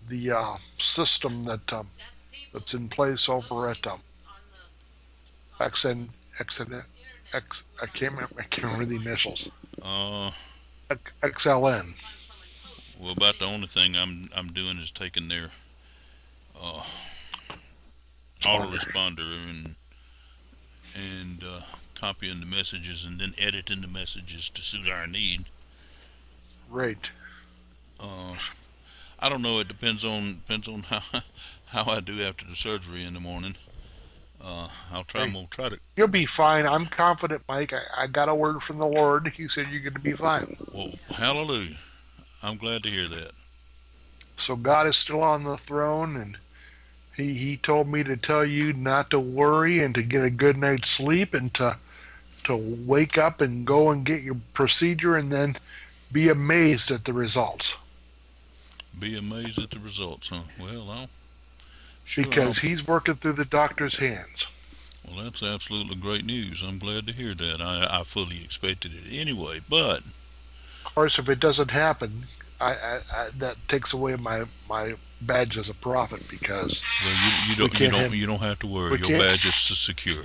the system that's in place over at XN XN X. I can't remember the initials. Uh, XLN. well, about the only thing I'm doing is taking their uh, Responder. autoresponder and copying the messages and then editing the messages to suit our need. Right. Uh, I don't know. It depends on how I do after the surgery in the morning. I'll try. I'm Hey, gonna try to. you'll be fine. I'm confident, Mike. I got a word from the Lord. He said you're going to be fine. Well, hallelujah. I'm glad to hear that. So God is still on the throne, and he told me to tell you not to worry and to get a good night's sleep and to wake up and go and get your procedure and then be amazed at the results Be amazed at the results, huh? Well, I'll sure. because he's working through the doctor's hands. Well, that's absolutely great news. I'm glad to hear that. I fully expected it anyway, but Of course, if it doesn't happen, that takes away my badge as a prophet because well, you we don't you can't don't have you don't have to worry. we Your can't. badge is secure.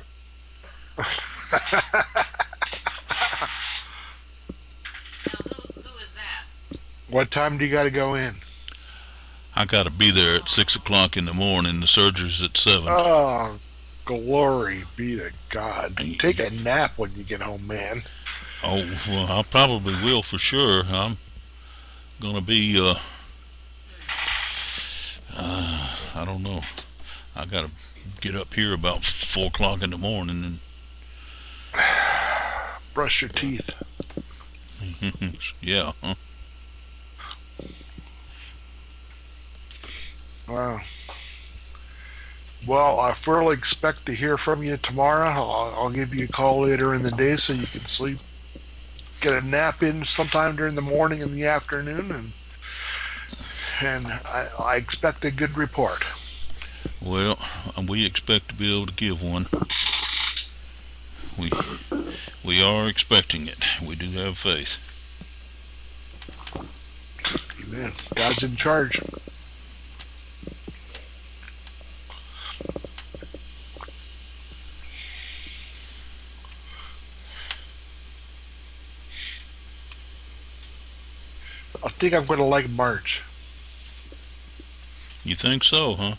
What time do you got to go in? I got to be there at 6 o'clock in the morning. The surgery's at 7. Oh, glory be to God. Take a nap when you get home, man. Oh well, I probably will for sure. I'm gonna be. I don't know. I gotta get up here about 4 o'clock in the morning Brush your teeth. and yeah. Huh? Wow. Well, I fully expect to hear from you tomorrow. I'll give you a call later in the day so you can sleep, get a nap in sometime during the morning and the afternoon, and I expect a good report. Well, we expect to be able to give one. We we are expecting it. We do have faith. Amen. God's in charge. I think I'm going to like March. You think so, huh?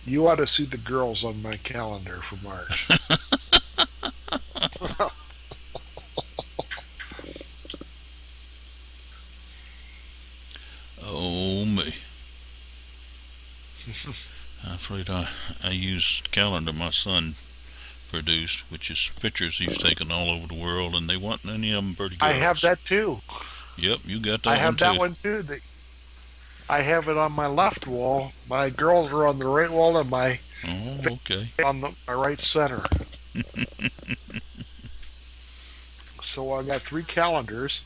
You ought to see the girls on my calendar for March. Oh me. I'm afraid I use calendar my son produced, which is pictures he's taken all over the world, and they want any of them pretty I have girls. that too. Yep, you got I that one have that too. one too. I have it on my left wall. My girls are on the right wall, and my Oh, okay. on my right center. So I got three calendars,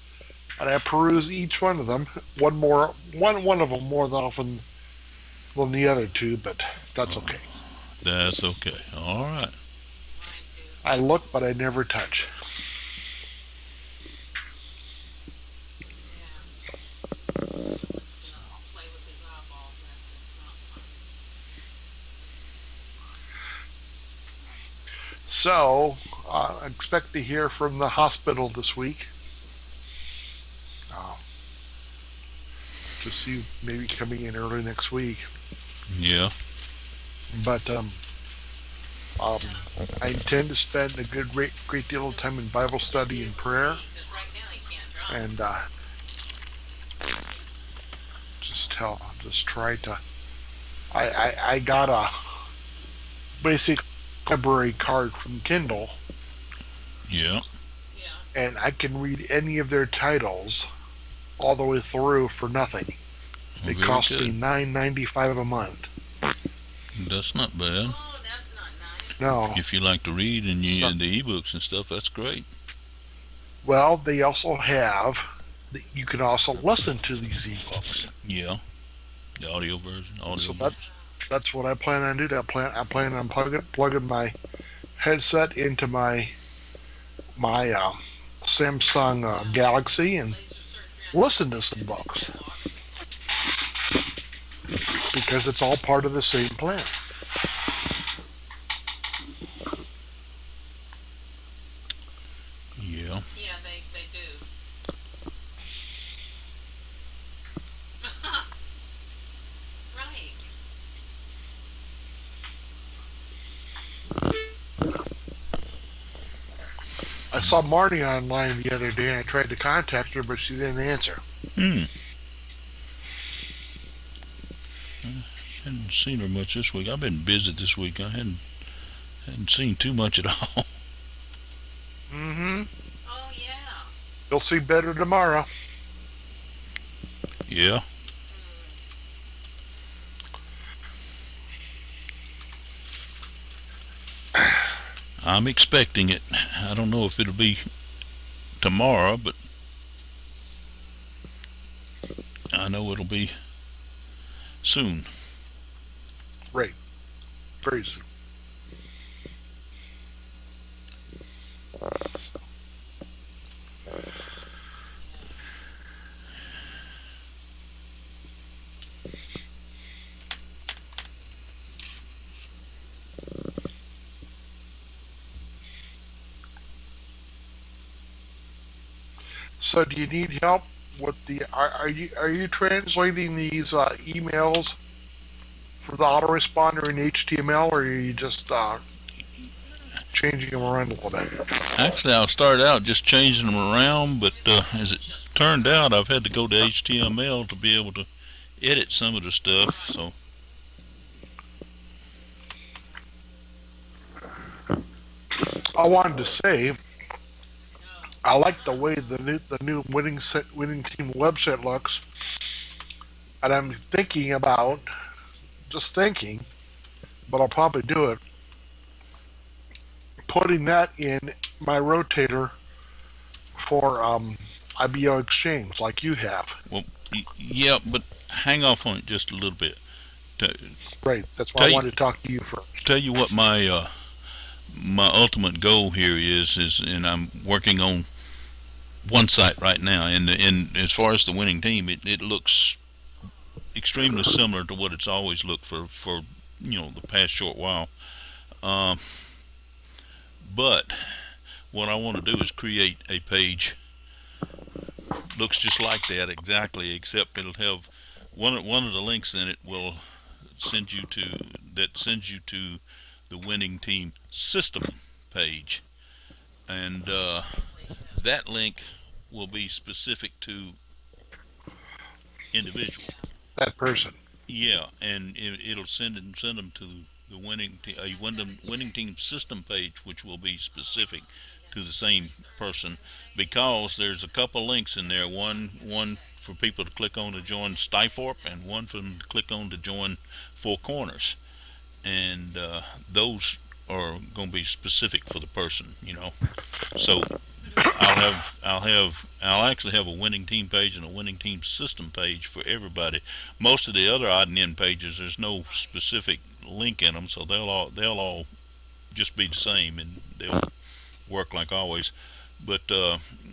and I peruse each one of them. One of them more often than the other two, but that's Oh, okay. that's okay. All right. I look, but I never touch. So I expect to hear from the hospital this week uh, to see maybe coming in early next week. Yeah. But I intend to spend a great deal of time in Bible study and prayer, and just try to. I got a basic library card from Kindle, Yeah. and I can read any of their titles all the way through for nothing. Well, It very costs me good. $9.95 a month. That's not bad. No, If you like to read and you no. and the ebooks and stuff, that's great. Well, they also have. You can also listen to these ebooks. Yeah. The audio version, audio So books. that's what I plan on doing. I plan on plugging my headset into my Samsung Galaxy and listen to some books. because it's all part of the same plan. Yeah. Yeah, they do. Right. I saw Marty online the other day, and I tried to contact her, but she didn't answer. Hmm. Hadn't seen her much this week. I've been busy this week. I hadn't seen too much at all. Mm-hmm. Oh yeah. You'll see better tomorrow. Yeah. Mm. I'm expecting it. I don't know if it'll be tomorrow, but I know it'll be soon. Right. Very soon. So, do you need help with the? Are you translating these emails for the autoresponder in HTML, or are you just changing them around a little bit? Actually, I started out just changing them around, but as it turned out, I've had to go to HTML to be able to edit some of the stuff. So, I wanted to say Oh. I like the way the new winning team website looks, and I'm thinking about just thinking, but I'll probably do it. Putting that in my rotator for IBO Exchange, like you have. well, yeah, but hang off on it just a little bit. To Right. That's why I tell you, wanted to talk to you first. tell you what my ultimate goal here is, and I'm working on one site right now. And as far as the winning team, it looks extremely similar to what it's always looked for the past short while. Um, but what I want to do is create a page looks just like that exactly, except it'll have one of the links in it will send you to that sends you to the winning team system page, and that link will be specific to individual. That person. Yeah, and it'll send them to the winning team system page, which will be specific to the same person, because there's a couple links in there. One for people to click on to join Stiforp, and one for them to click on to join Four Corners, and those are going to be specific for the person. So I'll actually have a winning team page and a winning team system page for everybody. Most of the other odd and end pages, there's no specific link in them, so they'll all just be the same, and they'll work like always. But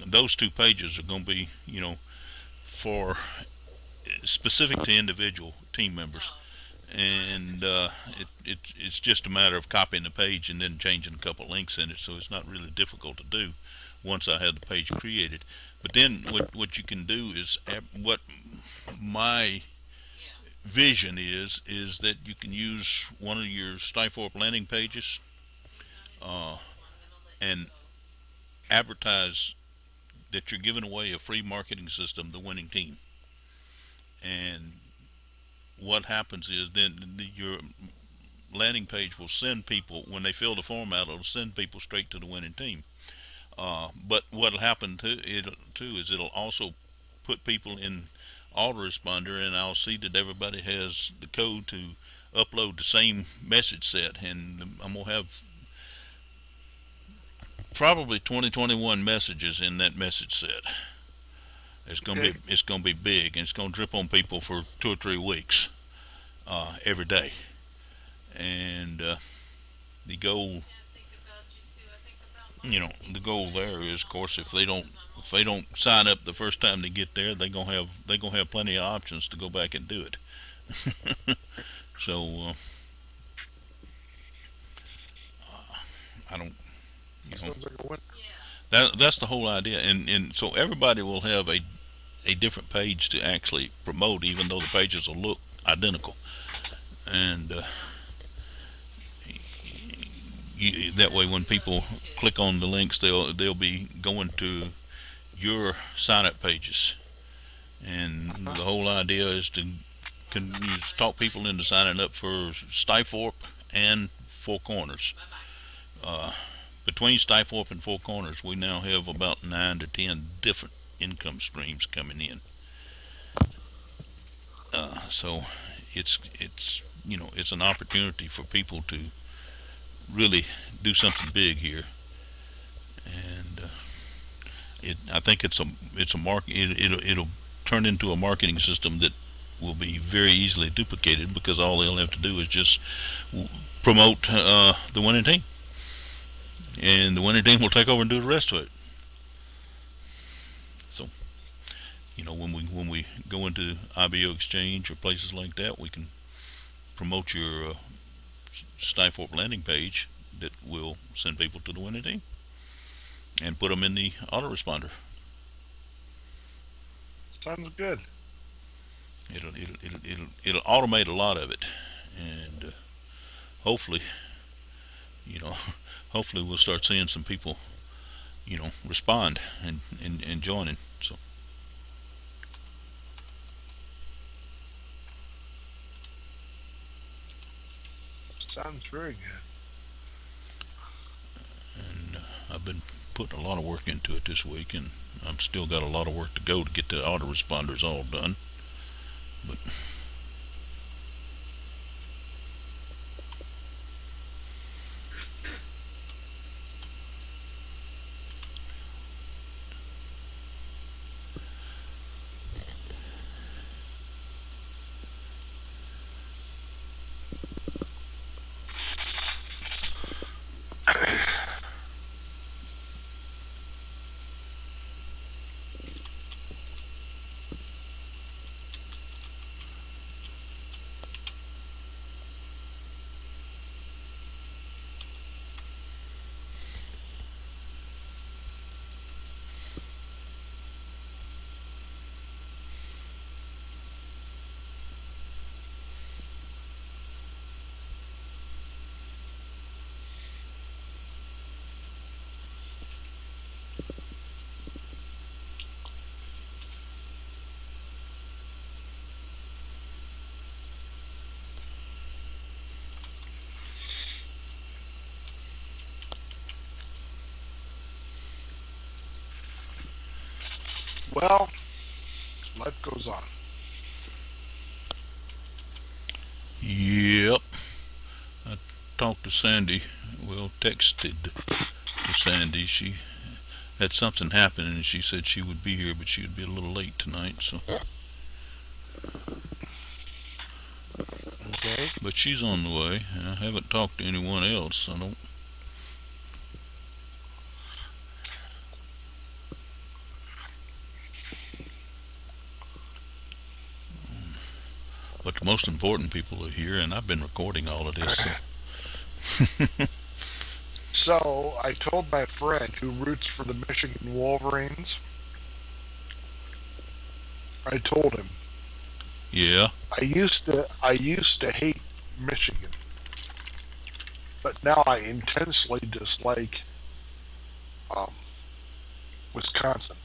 those two pages are going to be, for specific to individual team members, Oh. and it's just a matter of copying the page and then changing a couple links in it, so it's not really difficult to do once I have the page created. But then what you can do is, what my Yeah. vision is that you can use one of your Stiforp landing pages He's on his uh, phone, so I'm gonna let you and go. advertise that you're giving away a free marketing system, the winning team. And what happens is then your landing page will send people, when they fill the form out, it'll send people straight to the winning team. But what'll happen to it too is it'll also put people in autoresponder, and I'll see that everybody has the code to upload the same message set, and I'm gonna have probably 2021 messages in that message set. Okay. It's gonna be big, and it's gonna drip on people for 2 or 3 weeks, every day. And the goal, Yeah, I think about you too. I think about the goal there is, of course, if they don't Lyles on if all they of don't them. sign up the first time they get there, they gonna have plenty of options to go back and do it. So I don't, you know, Sounds like a win. Yeah. that's the whole idea, and so everybody will have a different page to actually promote, even though the pages will look identical, and that way when people click on the links, they'll be going to your sign up pages, and Uh-huh. the whole idea is to can you talk people into signing up for Stiforp and Four Corners. Bye bye. Uh, Between Stiforp and Four Corners, we now have about 9 to 10 different income streams coming in. So it's an opportunity for people to really do something big here, and I think it's a market. It'll turn into a marketing system that will be very easily duplicated because all they'll have to do is just promote the winning team, and the winning team will take over and do the rest of it. So when we go into IBO Exchange or places like that, we can promote your Stifle landing page that will send people to the winning team and put them in the autoresponder. Sounds good. It'll automate a lot of it, and hopefully, you know, hopefully we'll start seeing some people, respond and joining. So Sounds very good. and I've been putting a lot of work into it this week, and I've still got a lot of work to go to get the autoresponders all done. But Well, life goes on. yep, I talked to Sandy. Well, texted to Sandy. She had something happen, and she said she would be here, but she would be a little late tonight. So, Okay. but she's on the way. I haven't talked to anyone else. I don't. But the most important people are here, and I've been recording all of this. So. So I told my friend who roots for the Michigan Wolverines. I told him Yeah. I used to hate Michigan, but now I intensely dislike um, Wisconsin.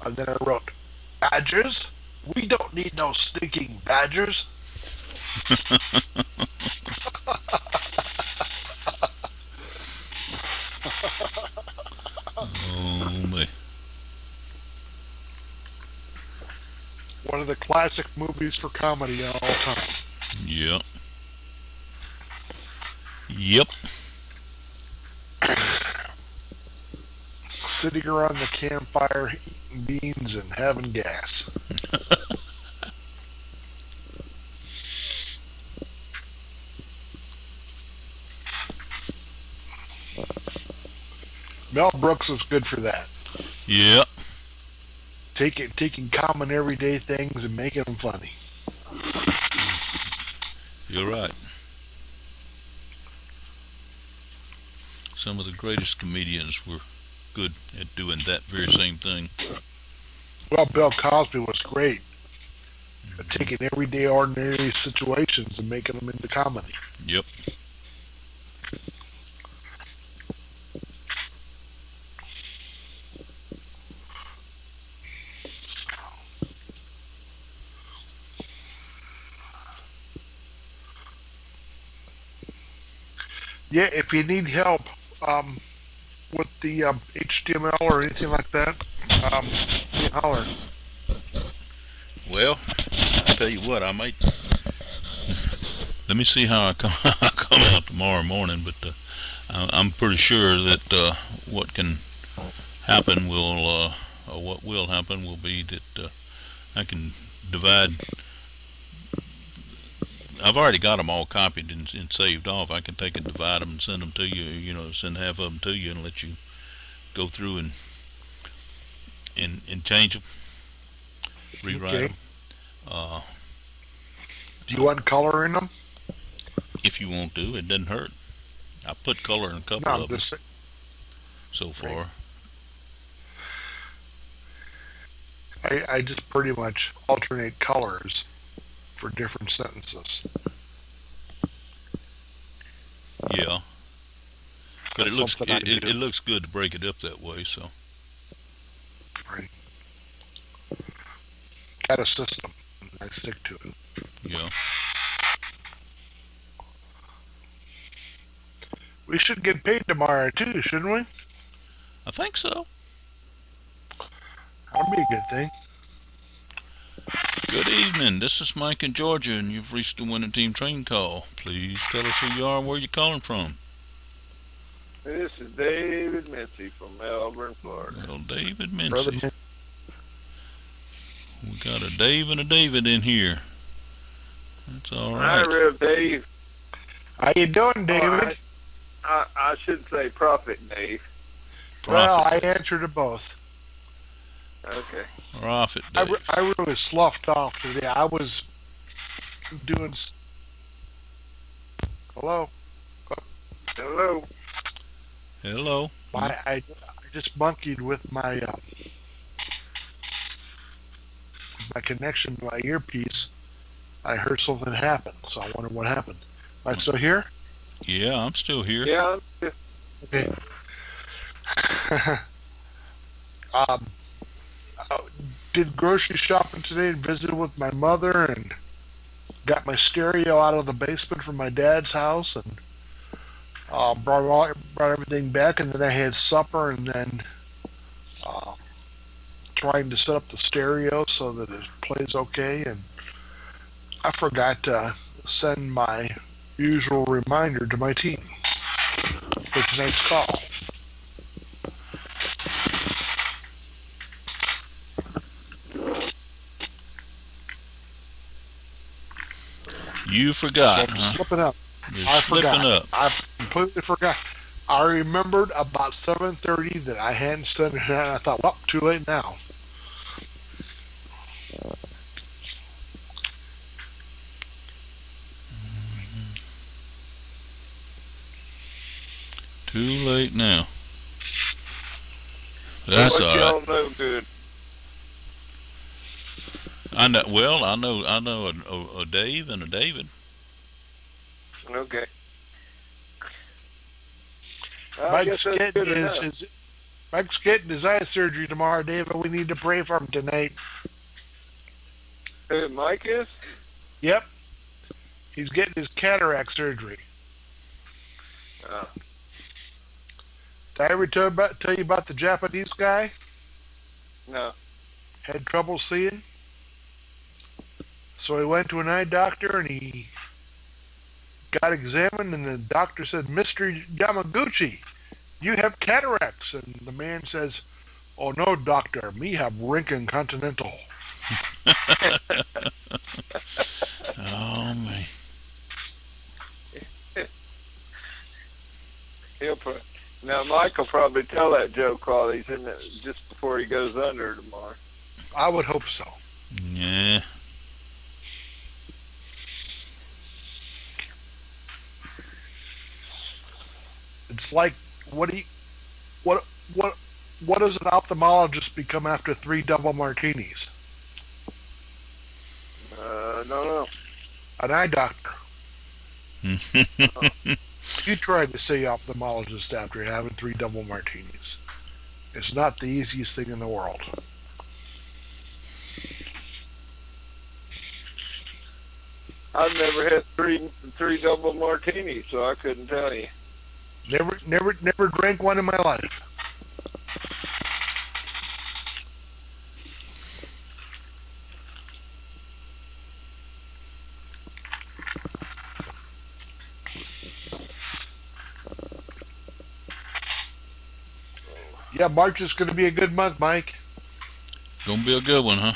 And then I wrote, Badgers? We don't need no stinking Badgers. Oh my. One of the classic movies for comedy of all time. Yep. Yep. Sitting around the campfire, eating beans and having gas. Mel Brooks was good for that. Yep. Taking common everyday things and making them funny. You're right. Some of the greatest comedians were good at doing that very same thing. Well, Bill Cosby was great at Hmm. taking everyday, ordinary situations and making them into comedy. Yep. Yeah, if you need help um, with the HTML or anything like that, give me a holler. Well, I tell you what, I might let me see how I come, I come out tomorrow morning. But I'm pretty sure that what can happen will, or what will happen will be that I can divide. I've already got them all copied and saved off. I can take and divide them and send them to you. You know, send half of them to you and let you go through and change them, rewrite Okay. them. Uh, Do you want color in them? if you want to, it doesn't hurt. I put color in a No, couple I'm of them just saying. so Right. far. I just pretty much alternate colors for different sentences. Yeah, but That's something I it do. looks good to break it up that way. So Right. Got a system. I stick to it. yeah, We should get paid tomorrow too, shouldn't we? I think so. That'd be a good thing. Good evening. This is Mike in Georgia, and you've reached the winning team train call. Please tell us who you are and where you're calling from. This is David Mincy from Melbourne, Florida. Well, David Brother, Mincy. We got a Dave and a David in here. That's all Hi, right. Rev Dave. how you doing, Oh, David? I should say Prophet Dave. Well, I Prophet. answer to both. Okay. Prophet I, Dave. I really sloughed off today. I was doing. Hello. Hello. Hello. I just monkeyed with my connection to my earpiece. I heard something happen, so I wonder what happened. Am I still here? Yeah, I'm still here. Yeah. Okay. um, uh, did grocery shopping today and visited with my mother and got my stereo out of the basement from my dad's house and brought everything back, and then I had supper, and then uh, trying to set up the stereo so that it plays okay, and I forgot to send my usual reminder to my team for tonight's call. You So forgot, I'm huh? slipping up. You're I slipping forgot. up. I completely forgot. I remembered about 7:30 that I hadn't sent it, and I thought, well, too late now. Too late now. So That's what all right. y'all know good? I know. Well, I know a Dave and a David. Okay. I Mike's guess that's getting good enough. Mike's getting his eye surgery tomorrow, David. We need to pray for him tonight. Who Mike is? Yep, he's getting his cataract surgery. Oh, Did I ever tell you about the Japanese guy? no. Had trouble seeing, so he went to an eye doctor and he got examined, and the doctor said, "Mr. Yamaguchi, you have cataracts." And the man says, "Oh no, doctor, me have Rinkin Continental." Oh man. He'll put. Now Mike will probably tell that joke while he's in the, just before he goes under tomorrow. I would hope so. Yeah. It's like, what do you, what, what, what does an ophthalmologist become after 3 double martinis? No, no. An eye doctor. You try to say ophthalmologist after having 3 double martinis. It's not the easiest thing in the world. I've never had three double martinis, so I couldn't tell you. Never drank one in my life. Yeah, March is going to be a good month, Mike, Gonna be a good one, huh?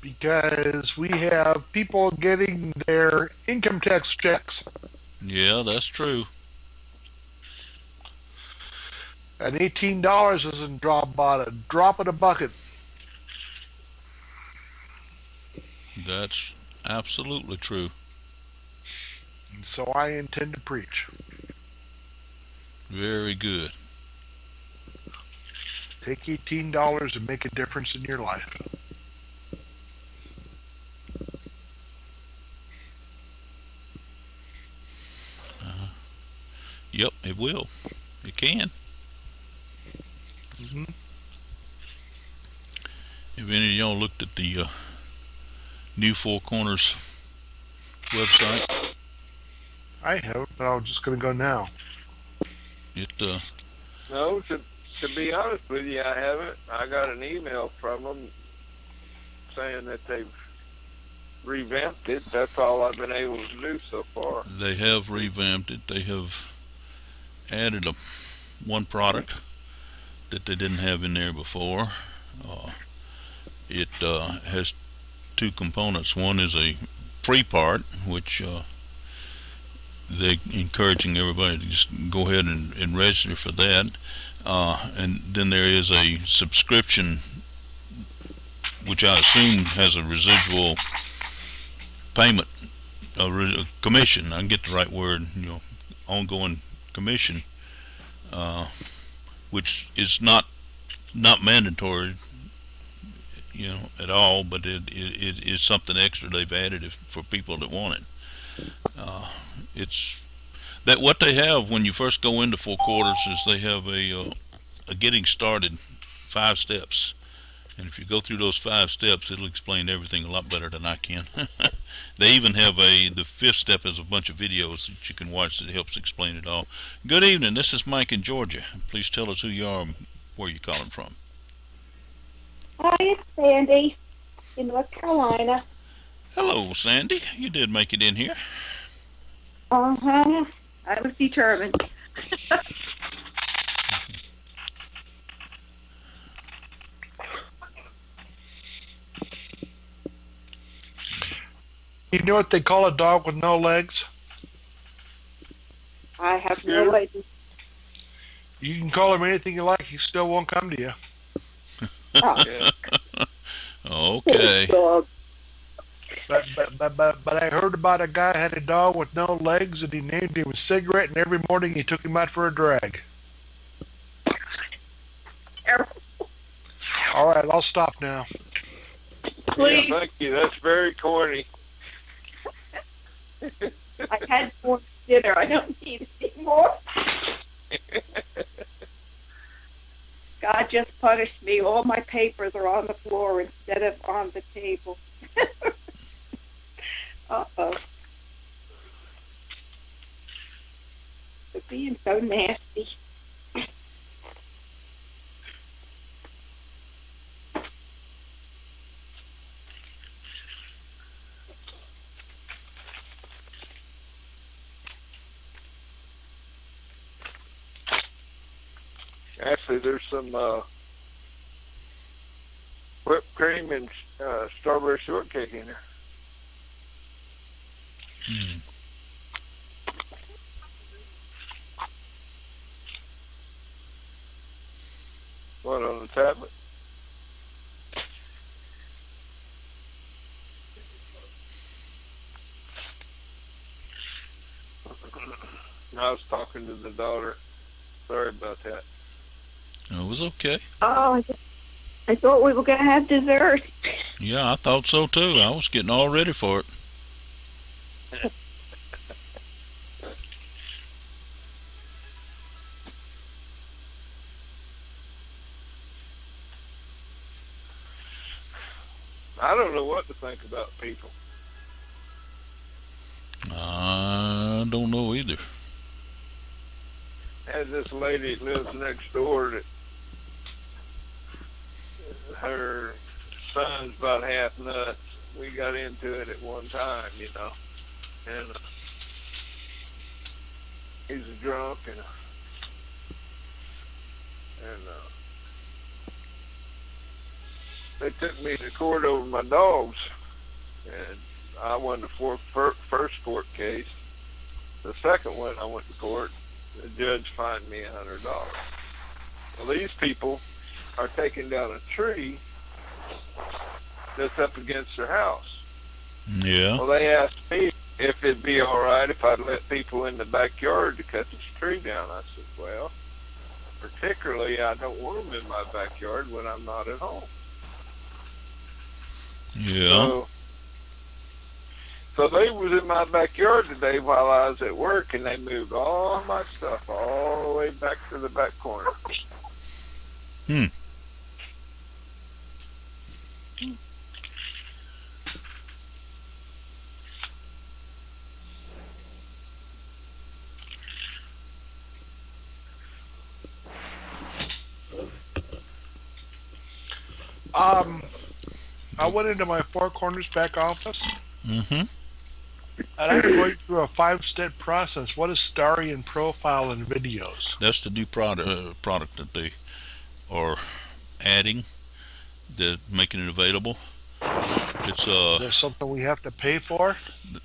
because we have people getting their income tax checks, Yeah, that's true. and $18 isn't about a drop in a bucket. That's absolutely true. And so I intend to preach. Very good. Take $18 and make a difference in your life. Yep, it will. It can. Hmm. Have any of y'all looked at the New Four Corners website? I haven't, but I was just going to go now. It No, to be honest with you, I haven't. I got an email from them saying that they've revamped it. That's all I've been able to do so far. they have revamped it. They have added one product that they didn't have in there before. It has two components. One is a free part, which they're encouraging everybody to just go ahead and register for that. And then there is a subscription, which I assume has a residual payment, a commission. I can get the right word, ongoing commission, which is not mandatory, at all, but it is something extra they've added for people that want it. It's that what they have when you first go into Four Quarters is they have a getting started 5 steps, and if you go through those 5 steps, it'll explain everything a lot better than I can. They even have the 5th step is a bunch of videos that you can watch that helps explain it all. Good evening, this is Mike in Georgia. Please tell us who you are and where you're calling from. Hi, it's Sandy in North Carolina. Hello, Sandy. You did make it in here. Uh-huh. I was determined. You know what they call a dog with no legs? I have no idea. You can call him anything you like, he still won't come to you. Oh, Yeah. Okay. dog. But I heard about a guy had a dog with no legs, and he named him a Cigarette, and every morning he took him out for a drag. All right, I'll stop now. Please. Yeah, thank you. That's very corny. I had more dinner. I don't need any more. God just punished me. All my papers are on the floor instead of on the table. Uh-oh. For being so nasty. Actually, there's some whipped cream and strawberry shortcake in there. Hmm. What, on the tablet? I was talking to the daughter. Sorry about that. It was okay. Oh, I thought we were going to have dessert. Yeah, I thought so too. I was getting all ready for it. I don't know what to think about people. I don't know either. There's this lady that lives next door that her son's about half nuts. We got into it at one time, and he's a drunk and they took me to court over my dogs, and I won the first court case. The second one, I went to court. The judge fined me $100. Well, these people are taking down a tree that's up against their house. Yeah. Well, they asked me if it'd be all right if I'd let people in the backyard to cut this tree down. I said, well, particularly I don't want them in my backyard when I'm not at home. Yeah. So they was in my backyard today while I was at work, and they moved all my stuff all the way back to the back corner. Hmm. I went into my Four Corners back office, Mm-hmm. and I'm going through a 5-step process. What is starring in profile and videos? That's the new product that they are adding. They're making it available. It's Is there something we have to pay for?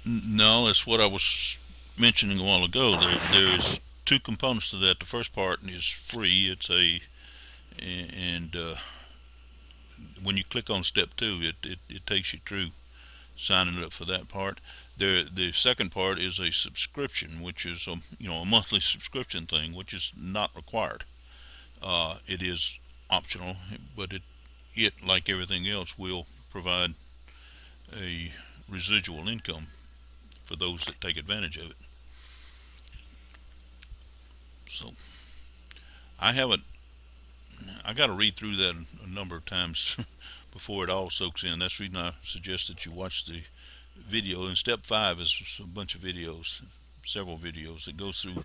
no, it's what I was mentioning a while ago. There's two components to that. The first part is free. And when you click on step two, it takes you through signing up for that part. The second part is a subscription, which is a monthly subscription thing, which is not required. It is optional, but it like everything else will provide a residual income for those that take advantage of it. So I haven't. I got to read through that a number of times before it all soaks in. That's the reason I suggest that you watch the video. And step five is a bunch of videos, several videos that goes through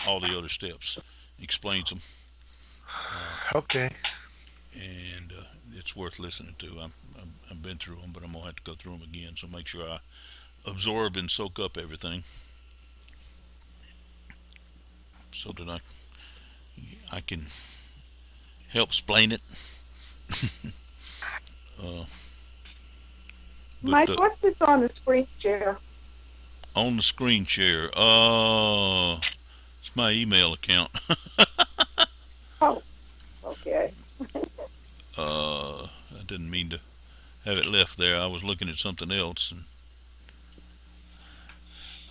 all the other steps, explains them, Okay. and it's worth listening to. I've been through them, but I'm gonna have to go through them again. So make sure I absorb and soak up everything, so that I can help explain it. uh, Mike, but what's this on the screen share? on the screen share, it's my email account. Oh, okay. I didn't mean to have it left there. I was looking at something else, and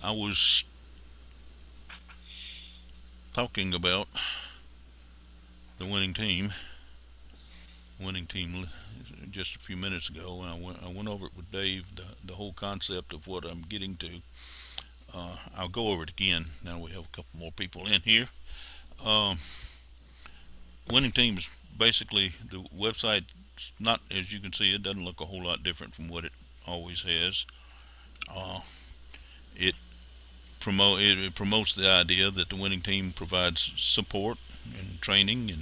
I was talking about the winning team just a few minutes ago, and I went over it with Dave, the whole concept of what I'm getting to. I'll go over it again now we have a couple more people in here. Um, winning team is basically the website. Not, as you can see, it doesn't look a whole lot different from what it always has. Uh, it it promotes the idea that the winning team provides support and training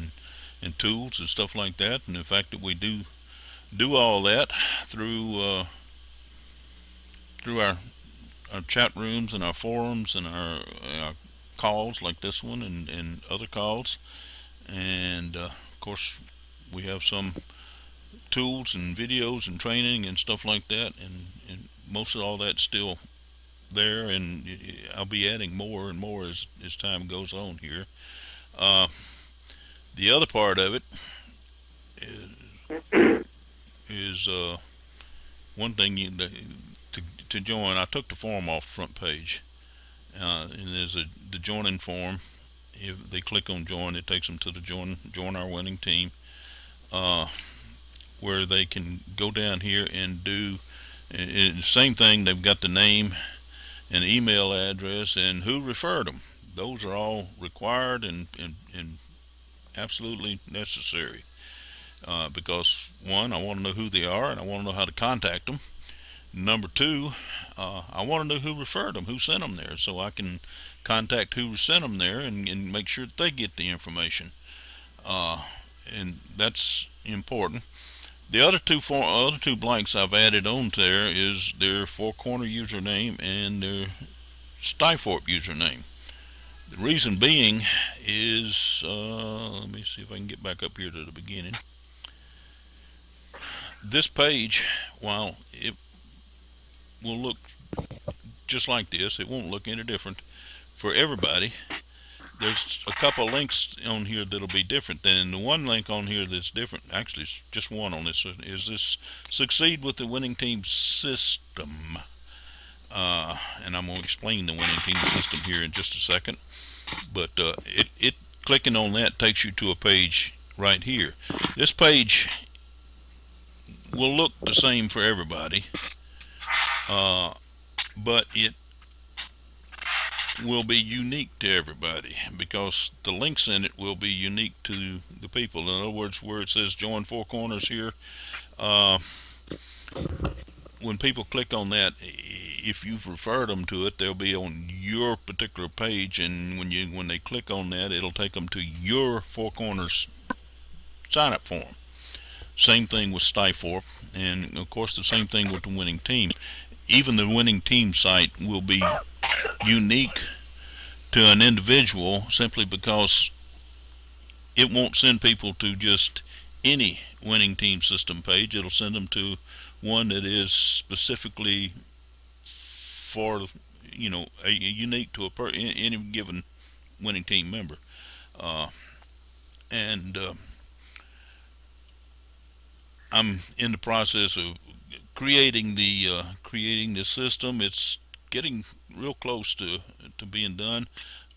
and tools and stuff like that, and the fact that we do all that through our chat rooms and our forums and our calls like this one and other calls, and of course we have some tools and videos and training and stuff like that, and most of all that's still there, and I'll be adding more and more as time goes on here. Uh, the other part of it is one thing to join. I took the form off the front page, and there's the joining form. If they click on join, it takes them to the join our winning team, uh, where they can go down here and do same thing. They've got the name and email address and who referred them. Those are all required and absolutely necessary, because one, I want to know who they are and I want to know how to contact them. Number two, I want to know who referred them, who sent them there, so I can contact who sent them there and make sure that they get the information. And that's important. The other two blanks I've added on there is their Four Corner username and their Skyforp username. The reason being is, let me see if I can get back up here to the beginning. This page, while it will look just like this, it won't look any different for everybody. There's a couple links on here that'll be different. Then the one link on here that's different, actually it's just one on this, is this Succeed with the Winning Team System. And I'm going to explain the winning team system here in just a second. But it clicking on that takes you to a page right here. This page will look the same for everybody, but it will be unique to everybody because the links in it will be unique to the people. In other words, where it says join Four Corners here, when people click on that, if you've referred them to it, they'll be on your particular page, and when they click on that, it'll take them to your Four Corners sign up form. Same thing with Skyforp, and of course the same thing with the winning team. Even the winning team site will be unique to an individual simply because it won't send people to just any winning team system page. It'll send them to one that is specifically for, unique to any given winning team member. And I'm in the process of creating the system. It's getting real close to being done,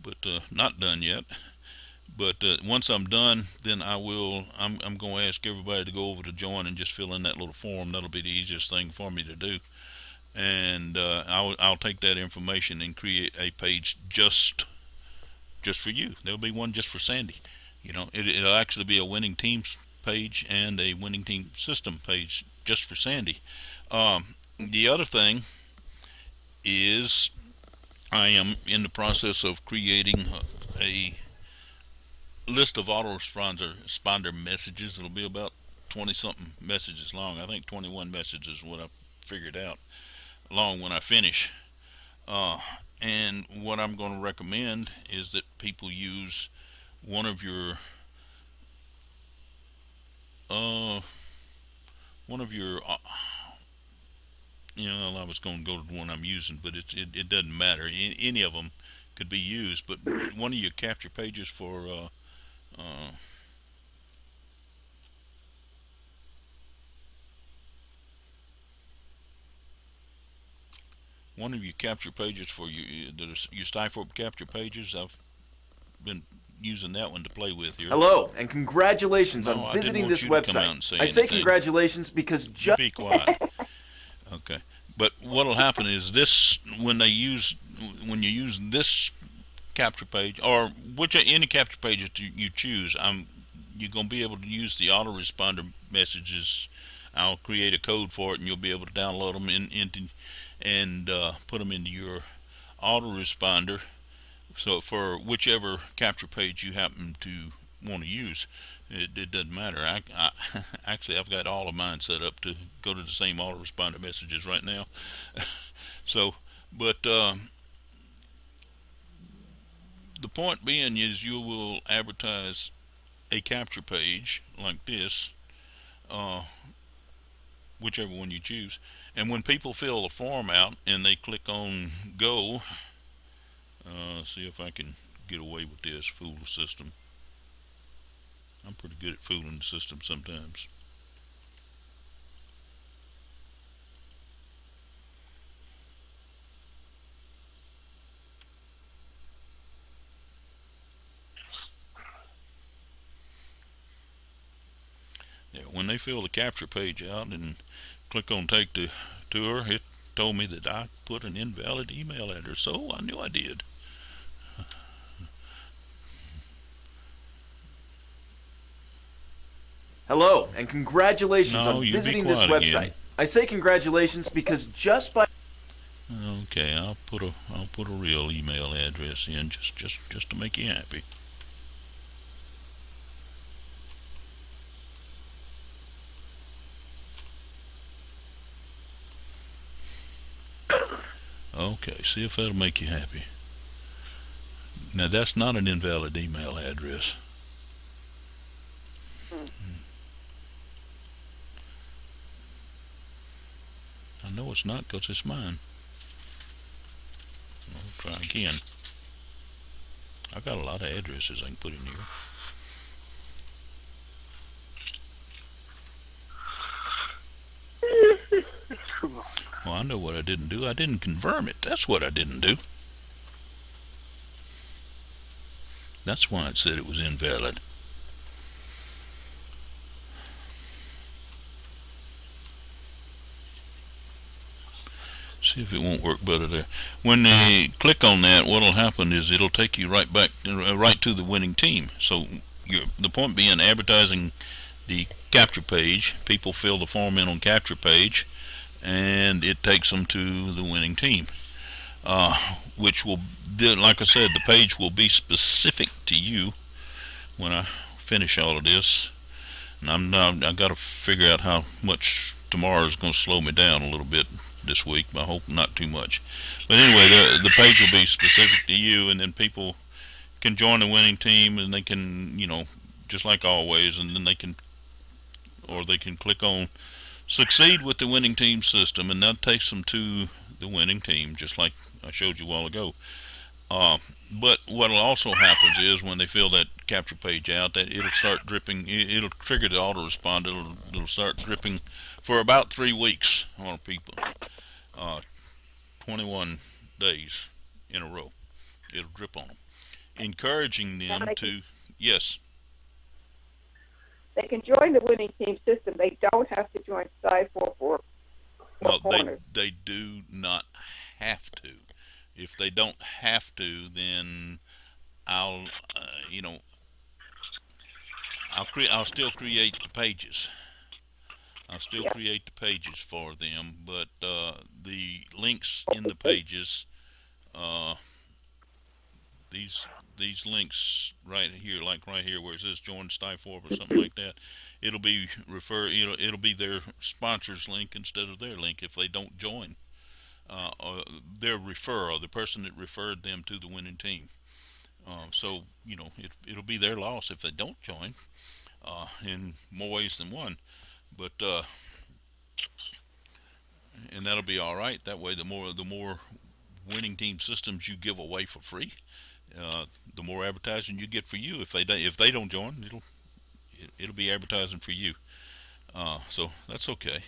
but not done yet. But once I'm done, then I'm going to ask everybody to go over to join and just fill in that little form. That'll be the easiest thing for me to do. And I'll take that information and create a page just for you. There'll be one just for Sandy. It'll actually be a winning teams page and a winning team system page just for Sandy. The other thing is I am in the process of creating a list of autoresponder messages. It'll be about 20 something messages long. I think 21 messages is what I figured out long when I finish. And what I'm going to recommend is that people use one of your I was going to go to the one I'm using, but it doesn't matter. Any of them could be used, but one of your capture pages for one of your capture pages for your Skyforp capture pages. I've been using that one to play with here. Hello, and congratulations No, on visiting this I didn't want you to come out website. and say I say anything. congratulations because You be quiet. Okay. But what'll happen is this: when you use this capture page, or any capture page that you choose, you're gonna be able to use the autoresponder messages. I'll create a code for it, and you'll be able to download them and put them into your autoresponder. So for whichever capture page you happen to want to use, it doesn't matter. Actually, I've got all of mine set up to go to the same autoresponder messages right now. So, but the point being is you will advertise a capture page like this, whichever one you choose, and when people fill the form out and they click on go, see if I can get away with this, fool the system. I'm pretty good at fooling the system sometimes. when they fill the capture page out and click on take to tour, it told me that I put an invalid email address. So I knew I did. Hello, and congratulations No, on you be visiting this quiet website. again. I say congratulations because just by Okay, I'll put a real email address in just to make you happy. Okay, see if that'll make you happy. Now that's not an invalid email address. I know it's not because it's mine. I'll try again. I got a lot of addresses I can put in here. Well, I know what I didn't do. I didn't confirm it. That's what I didn't do. That's why it said it was invalid. See if it won't work better there. When they click on that, what'll happen is it'll take you right back, right to the winning team. So the point being, advertising the capture page, people fill the form in on capture page, and it takes them to the winning team. Which will, like I said, the page will be specific to you when I finish all of this. And I've got to figure out how much tomorrow is going to slow me down a little bit this week. I hope not too much. But anyway, the page will be specific to you, and then people can join the winning team, and they can, just like always, and then they can click on succeed with the winning team system, and that takes them to the winning team, just like I showed you a while ago. But what'll also happen is when they fill that capture page out, that it'll start dripping. It'll trigger the autoresponder. It'll start dripping for about 3 weeks on people. 21 days in a row. It'll drip on them, encouraging them to. Yes. They can join the winning team system. They don't have to join Side 4 No, corners. they do not have to. If they don't have to, then I'll I'll still create the pages. I'll still create the pages for them, but the links in the pages, these links right here, like right here where it says join Stifle or something like that, it'll be it'll be their sponsors link instead of their link if they don't join. Or their referral, the person that referred them to the winning team. So it'll be their loss if they don't join, in more ways than one. But and that'll be all right. That way, the more winning team systems you give away for free, the more advertising you get for you. If they don't join, it'll be advertising for you. So that's okay.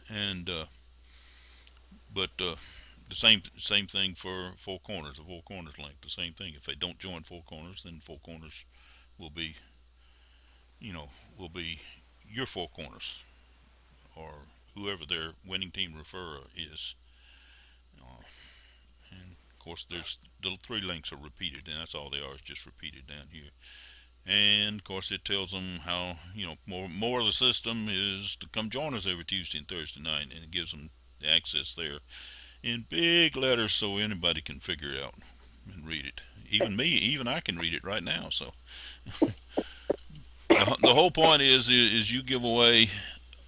And but the same thing for Four Corners. The Four Corners link, the same thing. If they don't join Four Corners, then Four Corners will be, will be your Four Corners, or whoever their winning team referrer is. And of course, there's the 3 links are repeated, and that's all they are, is just repeated down here. And of course, it tells them how more of the system is to come join us every Tuesday and Thursday night, and it gives them the access there in big letters so anybody can figure it out and read it. Even I can read it right now. So the whole point is you give away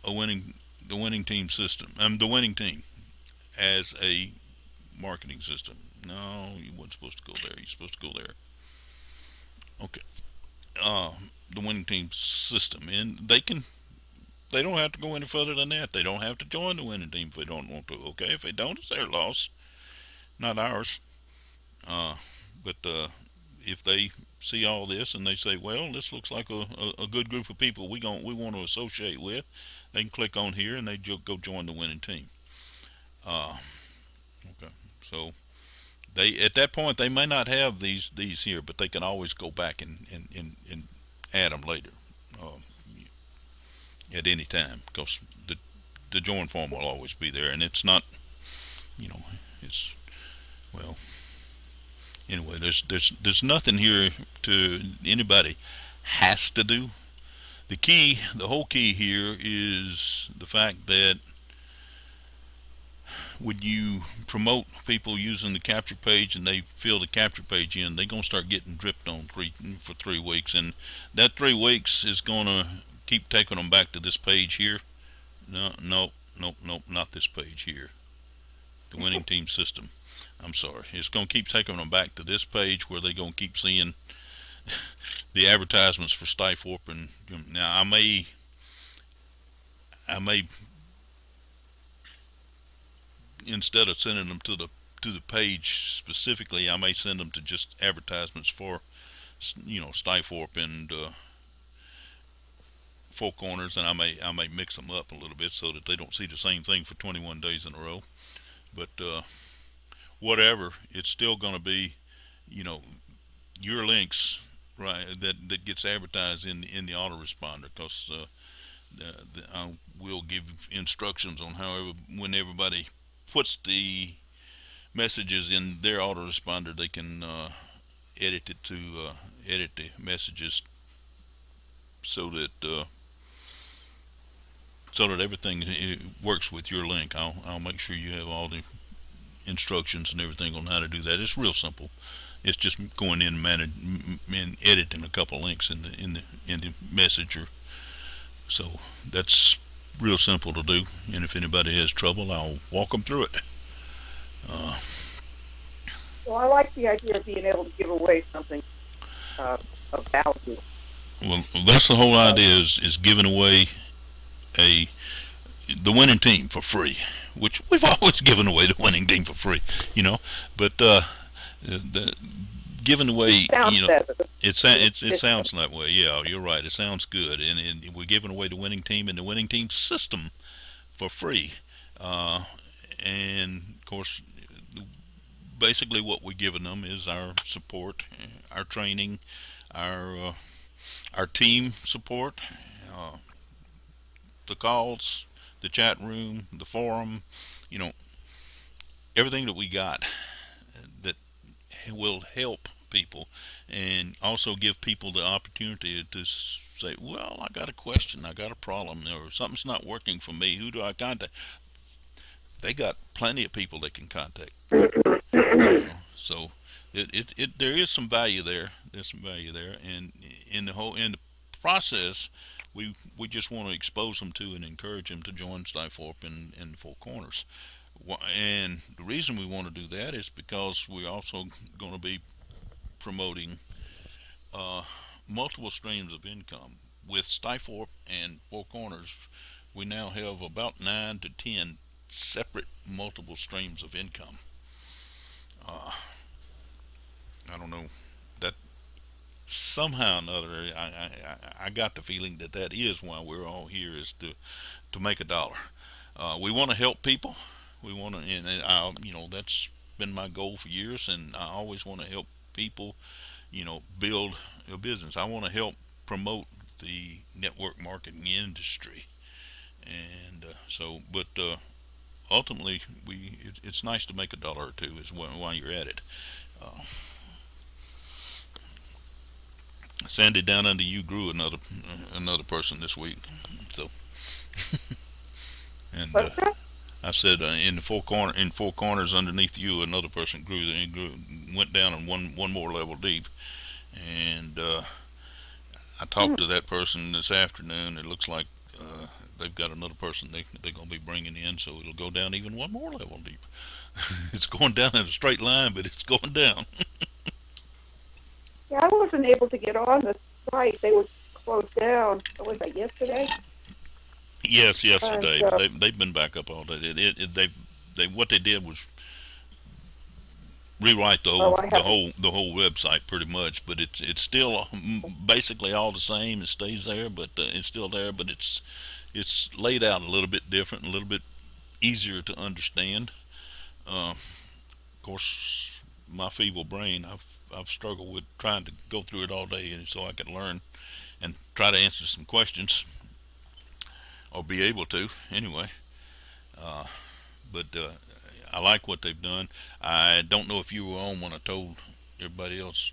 the winning team system, the winning team as a marketing system. No, you weren't supposed to go there. You're supposed to go there. Okay. The winning team system, and they don't have to go any further than that. They don't have to join the winning team if they don't want to. Okay, if they don't, it's their loss, not ours. But if they see all this and they say, "Well, this looks like a good group of people we want to associate with," they can click on here and they go join the winning team. Okay, so at that point they may not have these here, but they can always go back and add them later. at any time, because the join form will always be there, and it's not, you know, it's, well, anyway. There's nothing here to anybody has to do. The whole key here is the fact that when you promote people using the capture page and they fill the capture page in, they're gonna start getting dripped on for 3 weeks, and that 3 weeks is gonna keep taking them back to this page here. No, no, nope, nope, not this page here. The winning team system. I'm sorry. It's gonna keep taking them back to this page where they're gonna keep seeing the advertisements for Stiforp, and now I may instead of sending them to the page specifically, I may send them to just advertisements for, Stiforp and Four Corners, and I may mix them up a little bit so that they don't see the same thing for 21 days in a row. But whatever, it's still going to be, you know, your links, right, that gets advertised in the autoresponder, because I will give instructions on when everybody puts the messages in their autoresponder, they can edit it to edit the messages so that everything works with your link. I'll make sure you have all the instructions and everything on how to do that. It's real simple. It's just going in and editing a couple links in the messenger. So that's real simple to do. And if anybody has trouble, I'll walk them through it. Well, I like the idea of being able to give away something of value. Well, that's the whole idea, is giving away the winning team for free, which we've always given away the winning team for free, But the giving away, Sounds better. it sounds that way. Yeah, you're right. It sounds good, and we're giving away the winning team and the winning team system for free, and of course, basically what we're giving them is our support, our training, our team support, uh, the calls, the chat room, the forum, you know, everything that we got that will help people, and also give people the opportunity to say, well, I got a question, I got a problem, or something's not working for me. Who do I contact? They got plenty of people they can contact. So there is some value there. There's some value there, and in the process, we just want to expose them to and encourage them to join Stiforp and Four Corners. And the reason we want to do that is because we're also going to be promoting multiple streams of income with Stiforp and Four Corners. We now have about 9 to 10 separate multiple streams of income. I don't know, that somehow or another, I got the feeling that is why we're all here, is to make a dollar. We want to help people. We want to, and that's been my goal for years, and I always want to help people, build a business. I want to help promote the network marketing industry, and but ultimately, it's nice to make a dollar or two is while you're at it. Sandy, down under you grew another person this week, so and I said in four corners underneath you, another person grew, went down and one more level deep, and I talked to that person this afternoon. It looks like they've got another person they're going to be bringing in, so it'll go down even one more level deep. It's going down in a straight line, but it's going down. Yeah, I wasn't able to get on the site. They were closed down. Was that yesterday? Yes, yesterday. They've been back up all day. They what they did was rewrite the whole website pretty much, but it's still basically all the same. It stays there, but it's still there, but it's laid out a little bit different, a little bit easier to understand. Of course, my feeble brain, I've struggled with trying to go through it all day, and so I could learn and try to answer some questions. or be able to anyway. But I like what they've done. I don't know if you were on when I told everybody else,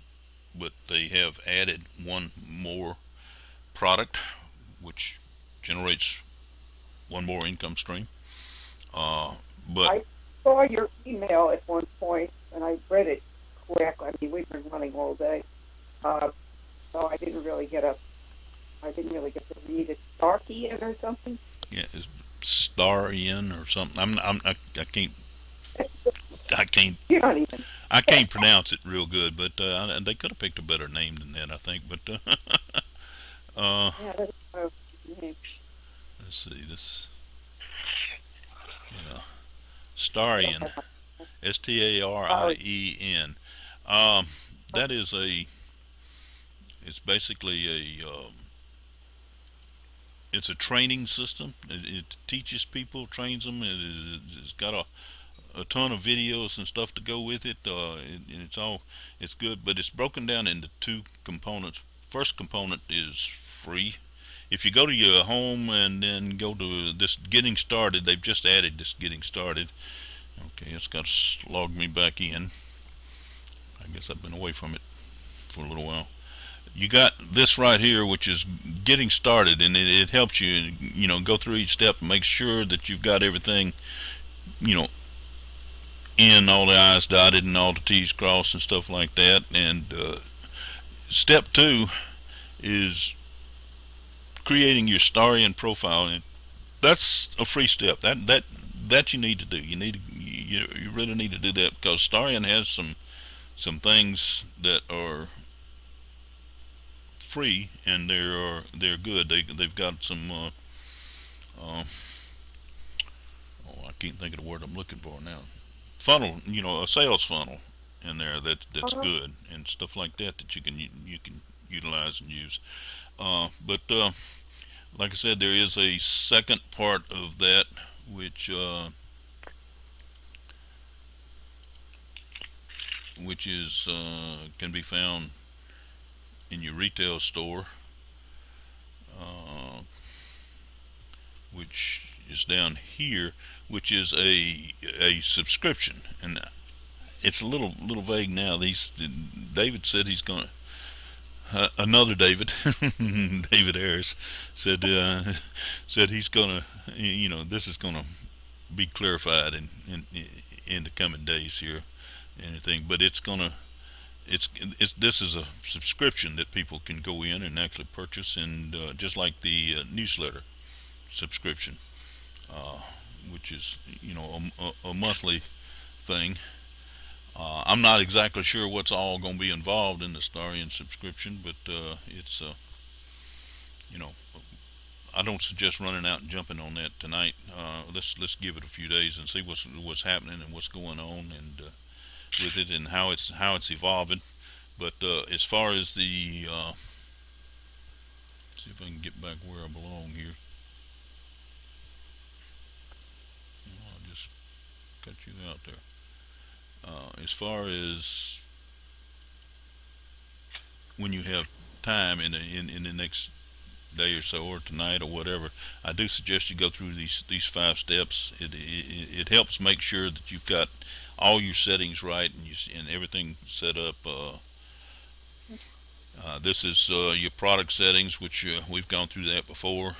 but they have added one more product, which generates one more income stream. But I saw your email at one point, and I read it quick. I mean, we've been running all day, uh, so I didn't really get to read it. Starkey or something. yeah, it's Star in or something. I can't I can't You don't even. I can't pronounce it real good, but they could have picked a better name than that, I think. But Yeah, that's name. let's see this. Yeah, Starien, Starien. Um, that is a. It's basically it's a training system. It teaches people, trains them. It's got a ton of videos and stuff to go with it. And it's good, but it's broken down into two components. First component is free. If you go to your home and then go to this getting started, they've just added this getting started. Okay, it's got to log me back in. I guess I've been away from it for a little while. You got this right here, which is getting started, and it helps you, go through each step and make sure that you've got everything, you know, in all the I's dotted and all the T's crossed and stuff like that. And step two is creating your Starian profile, and that's a free step. That you need to do. You really need to do that because Starian has some things that are free and they're good. They've got some uh, I can't think of the word I'm looking for now. Funnel, a sales funnel in there that's Uh-huh. good and stuff like that you can utilize and use. But like I said, there is a second part of that which is can be found in your retail store, uh, which is down here, which is a subscription, and it's a little vague now. David said he's going to. Another David, David Harris, said he's gonna, this is gonna be clarified in the coming days here, anything. But it's this is a subscription that people can go in and actually purchase, and just like the newsletter subscription, uh, which is a monthly thing. I'm not exactly sure what's all going to be involved in the Starian subscription, but it's you know I don't suggest running out and jumping on that tonight. Let's give it a few days and see what's happening and what's going on and with it and how it's evolving. But as far as the see if I can get back where I belong here. I'll just cut you out there. As far as when you have time in the next day or so or tonight or whatever, I do suggest you go through these 5 steps. It helps make sure that you've got all your settings right and everything set up. This is your product settings, which we've gone through that before.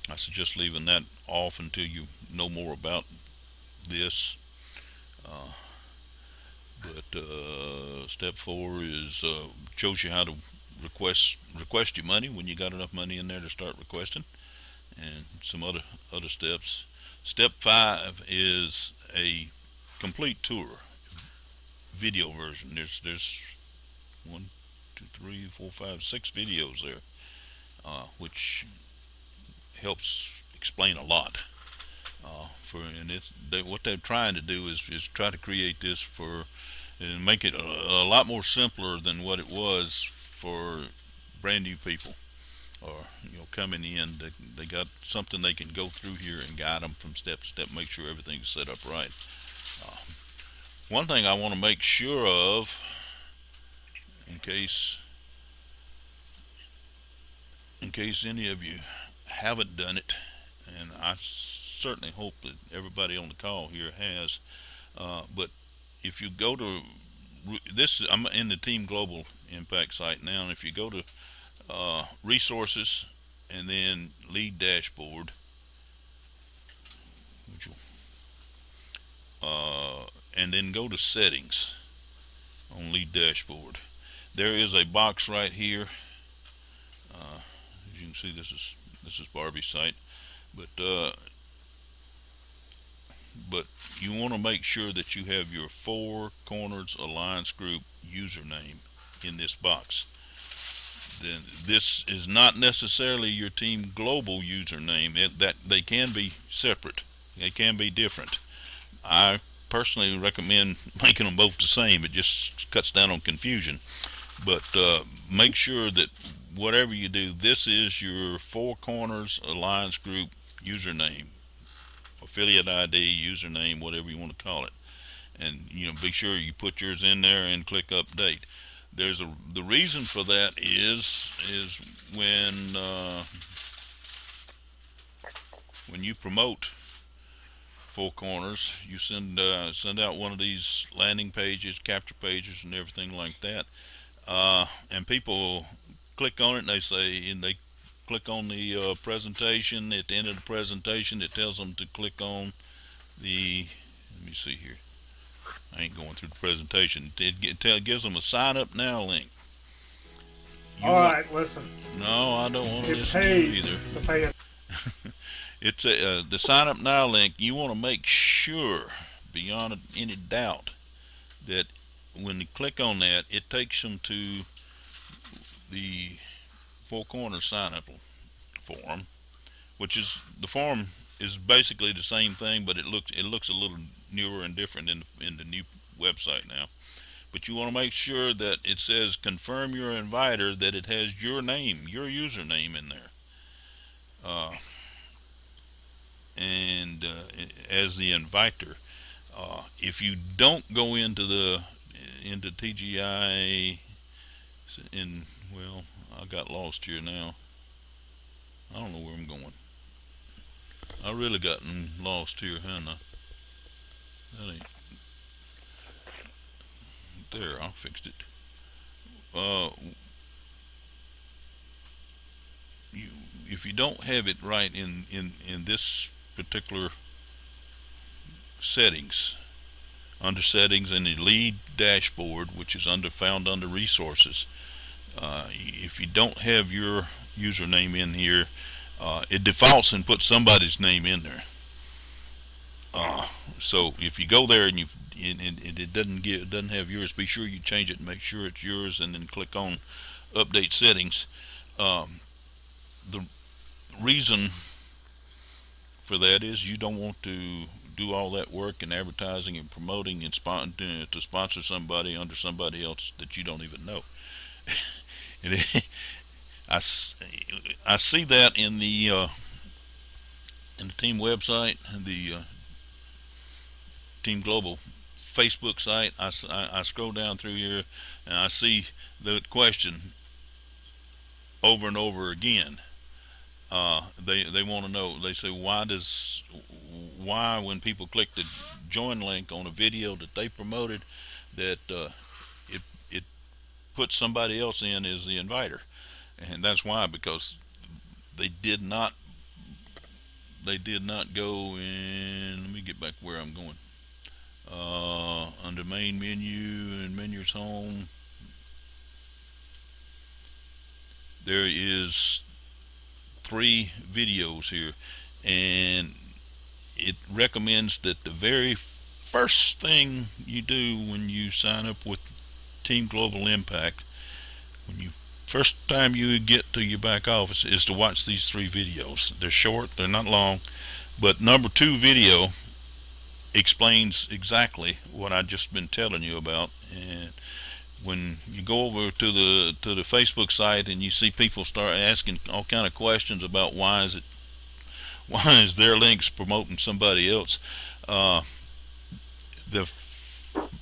I suggest leaving that off until you know more about this. Uh, but step 4 is shows you how to request your money when you got enough money in there to start requesting, and some other steps. Step 5 is a complete tour video version. There's 1, 2, 3, 4, 5, 6 videos there, which helps explain a lot. What they're trying to do is try to create this for and make it a lot more simpler than what it was for brand new people or coming in. They got something they can go through here and guide them from step to step, make sure everything's set up right. Uh, One thing I want to make sure of, in case any of you haven't done it, and I certainly hope that everybody on the call here has. But if you go to this, I'm in the Team Global Impact site now, and if you go to resources and then lead dashboard, which and then go to settings on lead dashboard. There is a box right here. As you can see, this is Barbie's site, but you want to make sure that you have your Four Corners Alliance Group username in this box. Then this is not necessarily your Team Global username. That they can be separate. They can be different. I personally recommend making them both the same. It just cuts down on confusion. But make sure that whatever you do, this is your Four Corners Alliance Group username, affiliate ID, username, whatever you want to call it. And be sure you put yours in there and click update. The reason for that is when you promote Four Corners, you send out one of these landing pages, capture pages, and everything like that, and people click on it, and they click on the presentation. At the end of the presentation, it tells them to click on the. Let me see here. I ain't going through the presentation. It gives them a sign up now link. Alright, listen. No, I don't want to It listen to you pays either. to pay it. It's the sign up now link. You want to make sure, beyond any doubt, that when you click on that, it takes them to the Four Corners sign up form, which is the form is basically the same thing, but it looks a little newer and different in the new website now. But you want to make sure that it says confirm your inviter, that it has your name, your username in there, and as the inviter. If you don't go into TGI, well, I got lost here now. I don't know where I'm going. I really gotten lost here, haven't I? That ain't there. I fixed it. If you don't have it right in this particular settings, under settings in the lead dashboard, which is found under resources, if you don't have your username in here, it defaults and puts somebody's name in there. So if you go there and it doesn't have yours, be sure you change it and make sure it's yours, and then click on update settings. The reason for that is you don't want to do all that work and advertising and promoting and to sponsor somebody under somebody else that you don't even know. And I see that in the team website, the Team Global Facebook site. I scroll down through here and I see the question over and over again. They want to know. They say, why when people click the join link on a video that they promoted, that it puts somebody else in as the inviter, and that's why, because they did not go in. Let me get back where I'm going. Under main menu and menus home, there is 3 videos here, and it recommends that the very first thing you do when you sign up with Team Global Impact, when you first time you get to your back office, is to watch these 3 videos. They're short, they're not long, but number 2 video explains exactly what I just been telling you about. And when you go over to the Facebook site and you see people start asking all kind of questions about why is their links promoting somebody else, the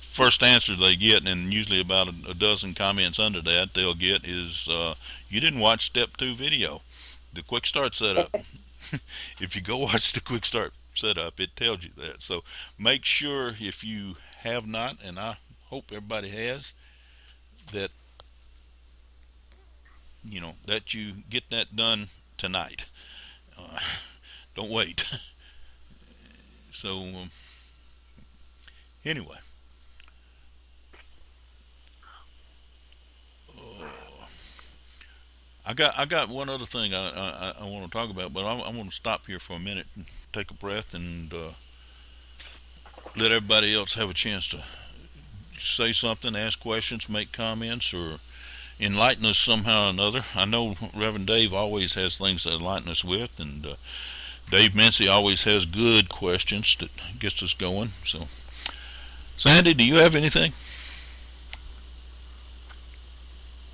first answer they get, and usually about a dozen comments under that they'll get, is you didn't watch step 2 video. The quick start setup. If you go watch the quick start setup, it tells you that. So make sure, if you have not, and I hope everybody has, that that you get that done tonight. Uh, don't wait. So anyway, uh, I got one other thing I want to talk about, but I want to stop here for a minute and take a breath and let everybody else have a chance to say something, ask questions, make comments, or enlighten us somehow or another. I know Reverend Dave always has things to enlighten us with, and Dave Mincy always has good questions that gets us going. So, Sandy, do you have anything?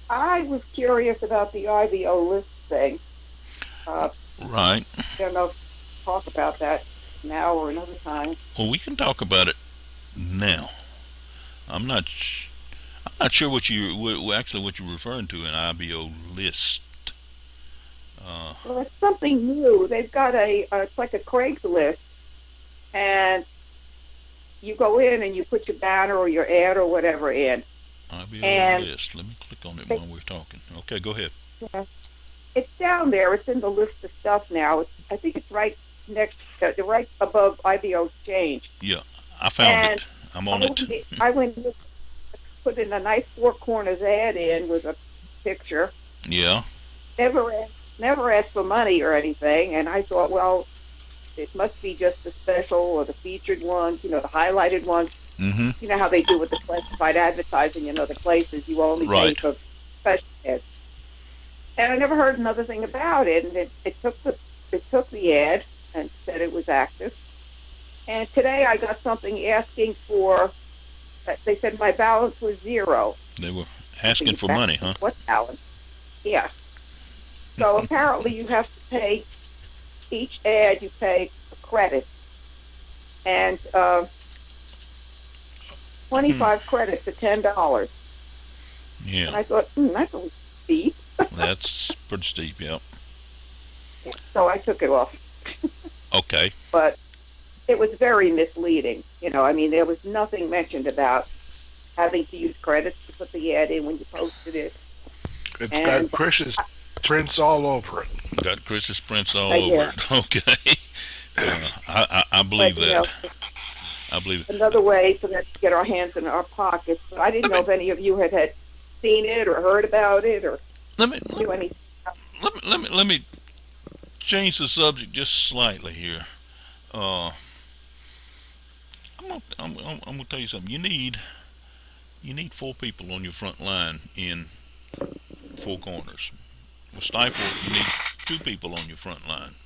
I was curious about the IBO list thing. Uh, Right. I don't know if we talk about that now or another time. Well, we can talk about it now. I'm not. I'm not sure what actually what you're referring to, an IBO list. Well, it's something new. They've got it's like a Craigslist, and you go in and you put your banner or your ad or whatever in. IBO And list. Let me click on it while we're talking. Okay, go ahead. yeah, it's down there. It's in the list of stuff now. I think it's right next, right above IBO Exchange. Yeah, I found And it. I'm on it. I went and put in a nice four corners ad in with a picture. Yeah. Never asked for money or anything. And I thought, well, it must be just the special or the featured ones, the highlighted ones. Mm-hmm. You know how they do with the classified advertising in other places. You only pay Right. for special ads. And I never heard another thing about it. And it took the ad and said it was active. And today I got something asking for. They said my balance was zero. They were asking for money, huh? What balance? Yeah. So apparently you have to pay each ad. You pay a credit, and 25 credits at $10. Yeah. And I thought, that's a little steep. That's pretty steep. Yeah. So I took it off. Okay. But it was very misleading. There was nothing mentioned about having to use credits to put the ad in when you posted it. It's And- got Chris's prints all over it. Got Chris's prints all Yeah. over it. Okay. I believe But, that. I believe it. another way for that to get our hands in our pockets. But I didn't know if any of you had seen it or heard about it or Let me knew anything. let me change the subject just slightly here. I'm gonna tell you something. You need 4 people on your front line in 4 corners. With Stifle, you need 2 people on your front line.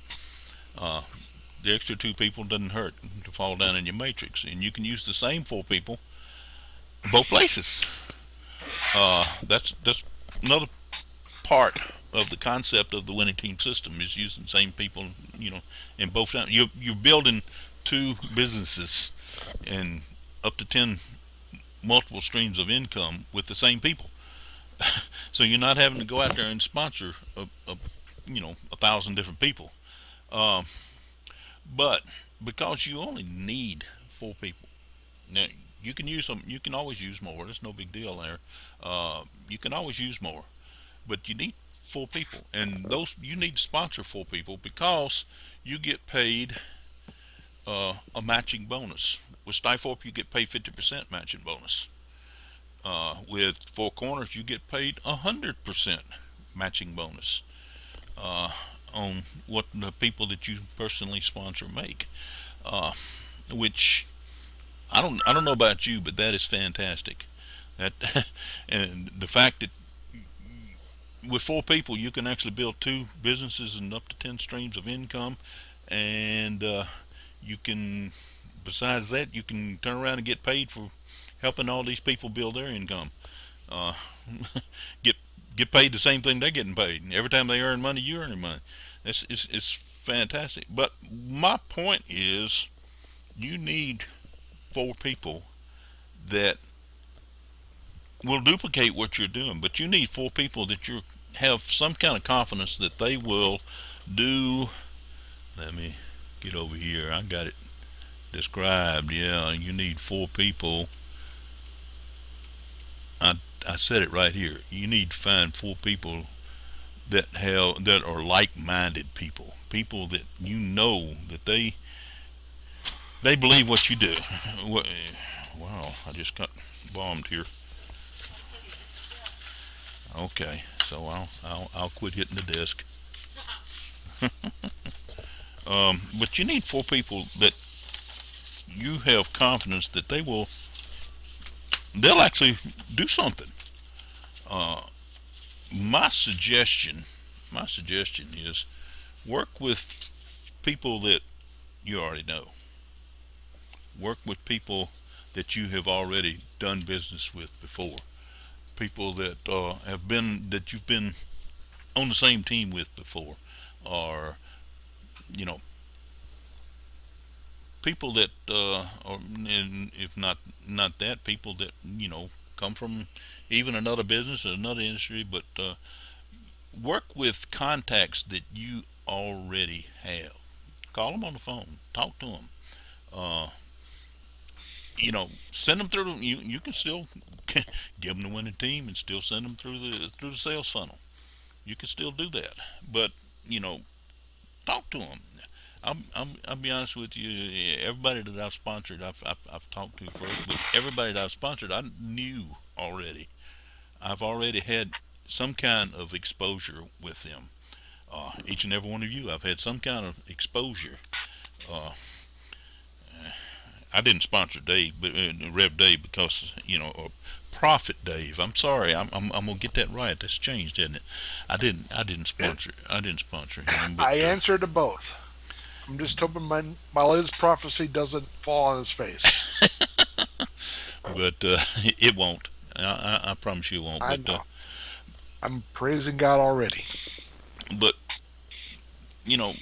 The extra 2 people doesn't hurt to fall down in your matrix, and you can use the same 4 people both places. That's another part of the concept of the winning team system, is using the same people, in both times. You're building 2 businesses and up to 10 multiple streams of income with the same people. So you're not having to go out there and sponsor a 1,000 different people. But because you only need 4 people, now you can use them. You can always use more. There's no big deal there. You can always use more, but you need 4 people, and those you need to sponsor 4 people because you get paid a matching bonus. With Stifle, you get paid 50% matching bonus. With 4 corners, you get paid 100% matching bonus on what the people that you personally sponsor make. Which I don't know about you, but that is fantastic. That and the fact that with 4 people you can actually build 2 businesses and up to 10 streams of income, and you can, besides that, you can turn around and get paid for helping all these people build their income. Uh, get paid the same thing they're getting paid. And every time they earn money, you earn money. It's fantastic. But my point is, you need 4 people that will duplicate what you're doing, but you need 4 people that you're have some kind of confidence that they will do. Let me get over here. I got it described. Yeah, you need 4 people. I I said it right here. You need to find 4 people that are like-minded people, people that you know that they believe what you do. Wow, I just got bombed here. Okay, so I'll quit hitting the desk. But you need 4 people that you have confidence that they'll actually do something. Uh, my suggestion, my suggestion is work with people that you already know. Work with people that you have already done business with before. People that you've been on the same team with before, or you know, people that or and if not that, people that come from even another business or another industry, but work with contacts that you already have. Call them on the phone, talk to them. Uh, Send them through. You can still give them the winning team and still send them through the sales funnel. You can still do that, but you know, talk to them. I'll be honest with you. Everybody that I've sponsored, I've talked to first, but everybody that I've sponsored, I knew already. I've already had some kind of exposure with them. Each and every one of you, I've had some kind of exposure. Uh, I didn't sponsor Dave, but Rev Dave, because or Prophet Dave. I'm sorry, I'm gonna get that right. That's changed, isn't it? I didn't sponsor him, but I answer to both. I'm just hoping my latest prophecy doesn't fall on his face. it won't. I promise you it won't. I know. I'm praising God already. But you know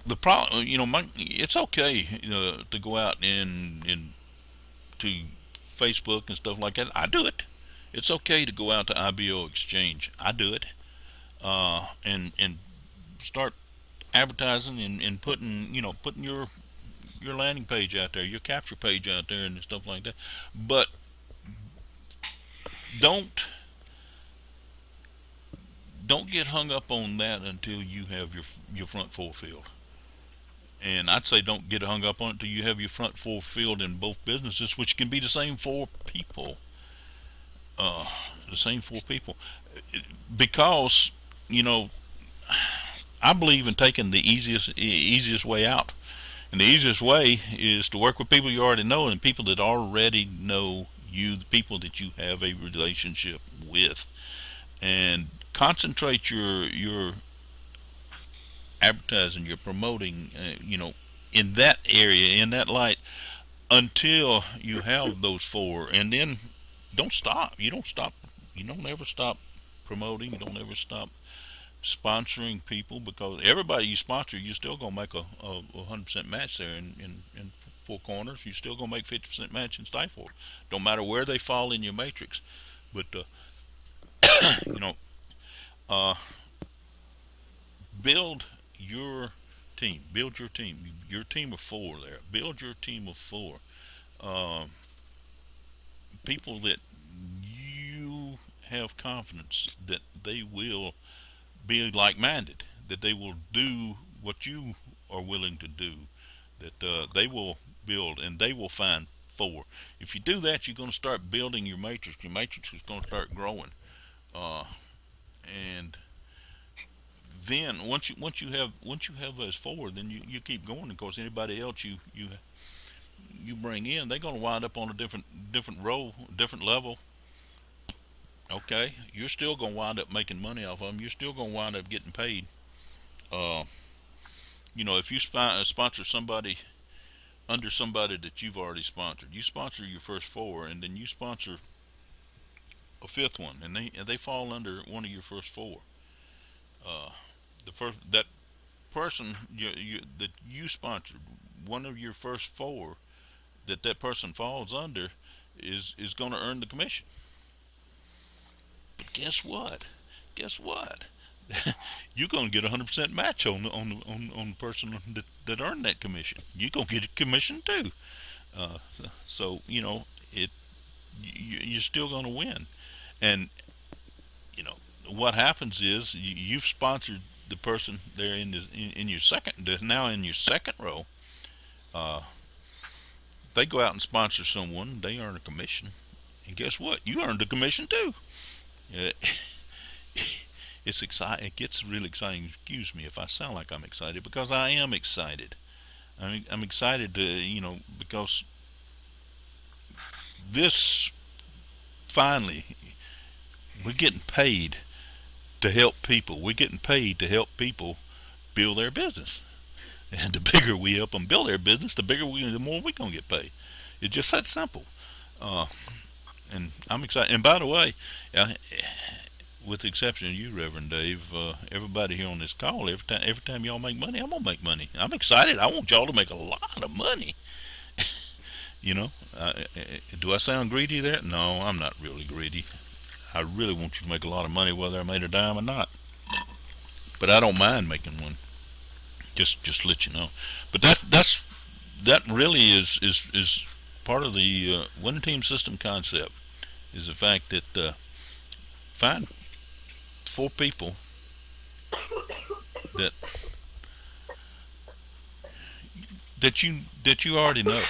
the problem. It's okay. To go out and to Facebook and stuff like that. I do it. It's okay to go out to IBO Exchange. I do it. And start advertising and putting your landing page out there, your capture page out there, and stuff like that. But don't don't get hung up on that until you have your front four filled. And I'd say don't get hung up on it until you have your front four filled in both businesses, which can be the same 4 people. Uh, the same 4 people, because you know I believe in taking the easiest way out. And the easiest way is to work with people you already know, and people that already know you, the people that you have a relationship with, and concentrate your advertising, your promoting, in that area, in that light, until you have those 4, and then don't stop. You don't stop. You don't ever stop promoting. You don't ever stop sponsoring people, because everybody you sponsor, you're still gonna make a 100% match there in 4 corners. You're still gonna make 50% match in Stifle. Don't matter where they fall in your matrix. But you know, uh, build your team. Build your team. Your team of 4 there. Build your team of 4. Uh, People that you have confidence that they will be like-minded, that they will do what you are willing to do, that they will build and they will find 4. If you do that, you're going to start building your matrix. Your matrix is going to start growing, uh, and then once you have those 4, then you keep going. Of course, anybody else you bring in, they're going to wind up on a different role, different level. Okay, you're still going to wind up making money off of them. You're still going to wind up getting paid. Uh, if you sponsor somebody under somebody that you've already sponsored, you sponsor your first 4, and then you sponsor a 5th one, and they fall under one of your first 4. Uh, the first that person that you sponsored, one of your first 4 that person falls under is going to earn the commission. But guess what? guess what? You're gonna get a 100% match on the person that earned that commission. You're gonna get a commission too. So it you're still gonna win. And you know what happens is you've sponsored the person there in your second, now in your second row. Uh, they go out and sponsor someone. They earn a commission, and guess what? You earned a commission too. Uh, it's exciting. It gets really exciting. Excuse me if I sound like I'm excited, because I am excited. I'm excited to, because this finally, we're getting paid to help people. We're getting paid to help people build their business. And the bigger we help them build their business, the more we're gonna get paid. It's just that simple. Uh, and I'm excited. And by the way, uh, with the exception of you, Reverend Dave, everybody here on this call, every time y'all make money, I'm gonna make money. I'm excited. I want y'all to make a lot of money. You know, do I sound greedy there? No, I'm not really greedy. I really want you to make a lot of money, whether I made a dime or not. But I don't mind making one. Just to let you know. But that really is part of the winning team system concept. Is the fact that find four people that that you already know.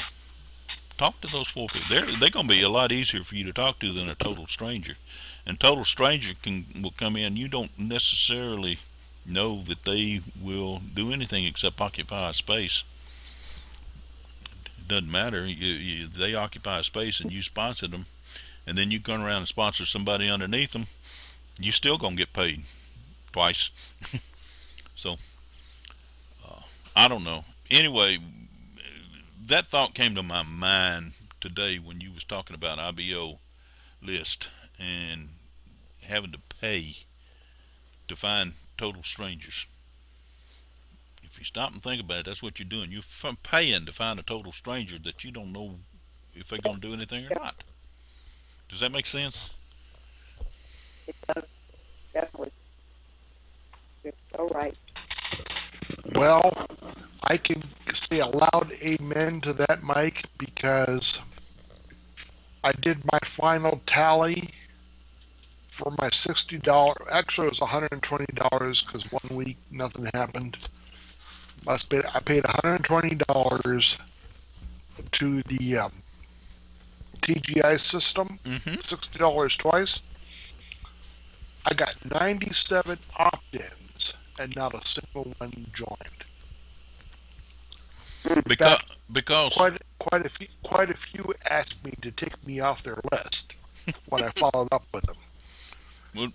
Talk to those four people. They're going to be a lot easier for you to talk to than a total stranger. And total stranger will come in. You don't necessarily know that they will do anything except occupy a space. It doesn't matter. They occupy a space and you sponsor them, and then you turn around and sponsor somebody underneath them. You still gonna get paid twice. So I don't know. Anyway, that thought came to my mind today when you was talking about IBO list and having to pay to find total strangers. If you stop and think about it, that's what you're doing. You're paying to find a total stranger that you don't know if they're going to do anything or not. Does that make sense? It does, definitely. You're so right. Well, I can say a loud amen to that, Mike, because I did my final tally for my $60. Actually, it was $120 because 1 week nothing happened. I paid $120 to the TGI system, Mm-hmm. $60 twice. I got 97 opt-ins, and not a single one joined. Because Quite a few asked me to take me off their list when I followed up with them.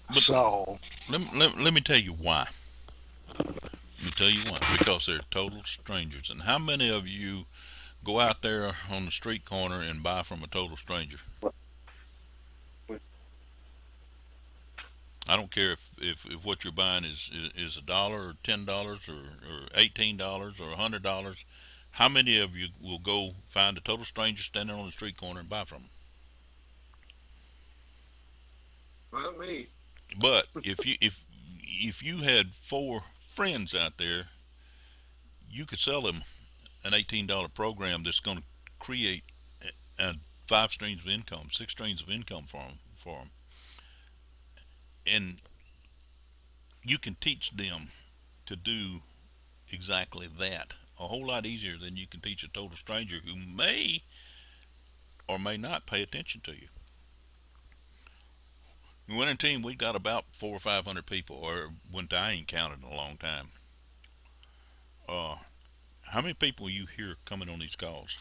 but So let me tell you why. Let me tell you why. Because they're total strangers. And how many of you go out there on the street corner and buy from a total stranger? I don't care if what you're buying is $1 or $10 or $18 or $100. How many of you will go find a total stranger standing on the street corner and buy from them? Not me. But if you had four friends out there, you could sell them an $18 program that's going to create 5 streams of income, 6 streams of income for them, and you can teach them to do exactly that a whole lot easier than you can teach a total stranger who may or may not pay attention to you. The winning team, we got about 400 or 500 people, or when I ain't counted in a long time. How many people you hear coming on these calls?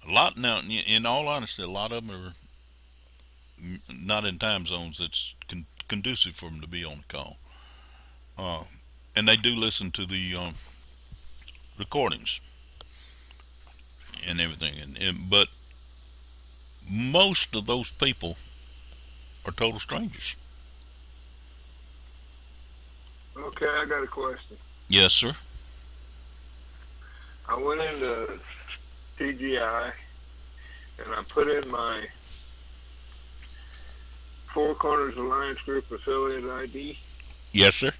A lot now. In all honesty, a lot of them are not in time zones that's conducive for them to be on the call. And they do listen to the recordings and everything. But most of those people are total strangers. Okay, I got a question. Yes, sir. I went into TGI and I put in my Four Corners Alliance Group affiliate ID. Yes, sir.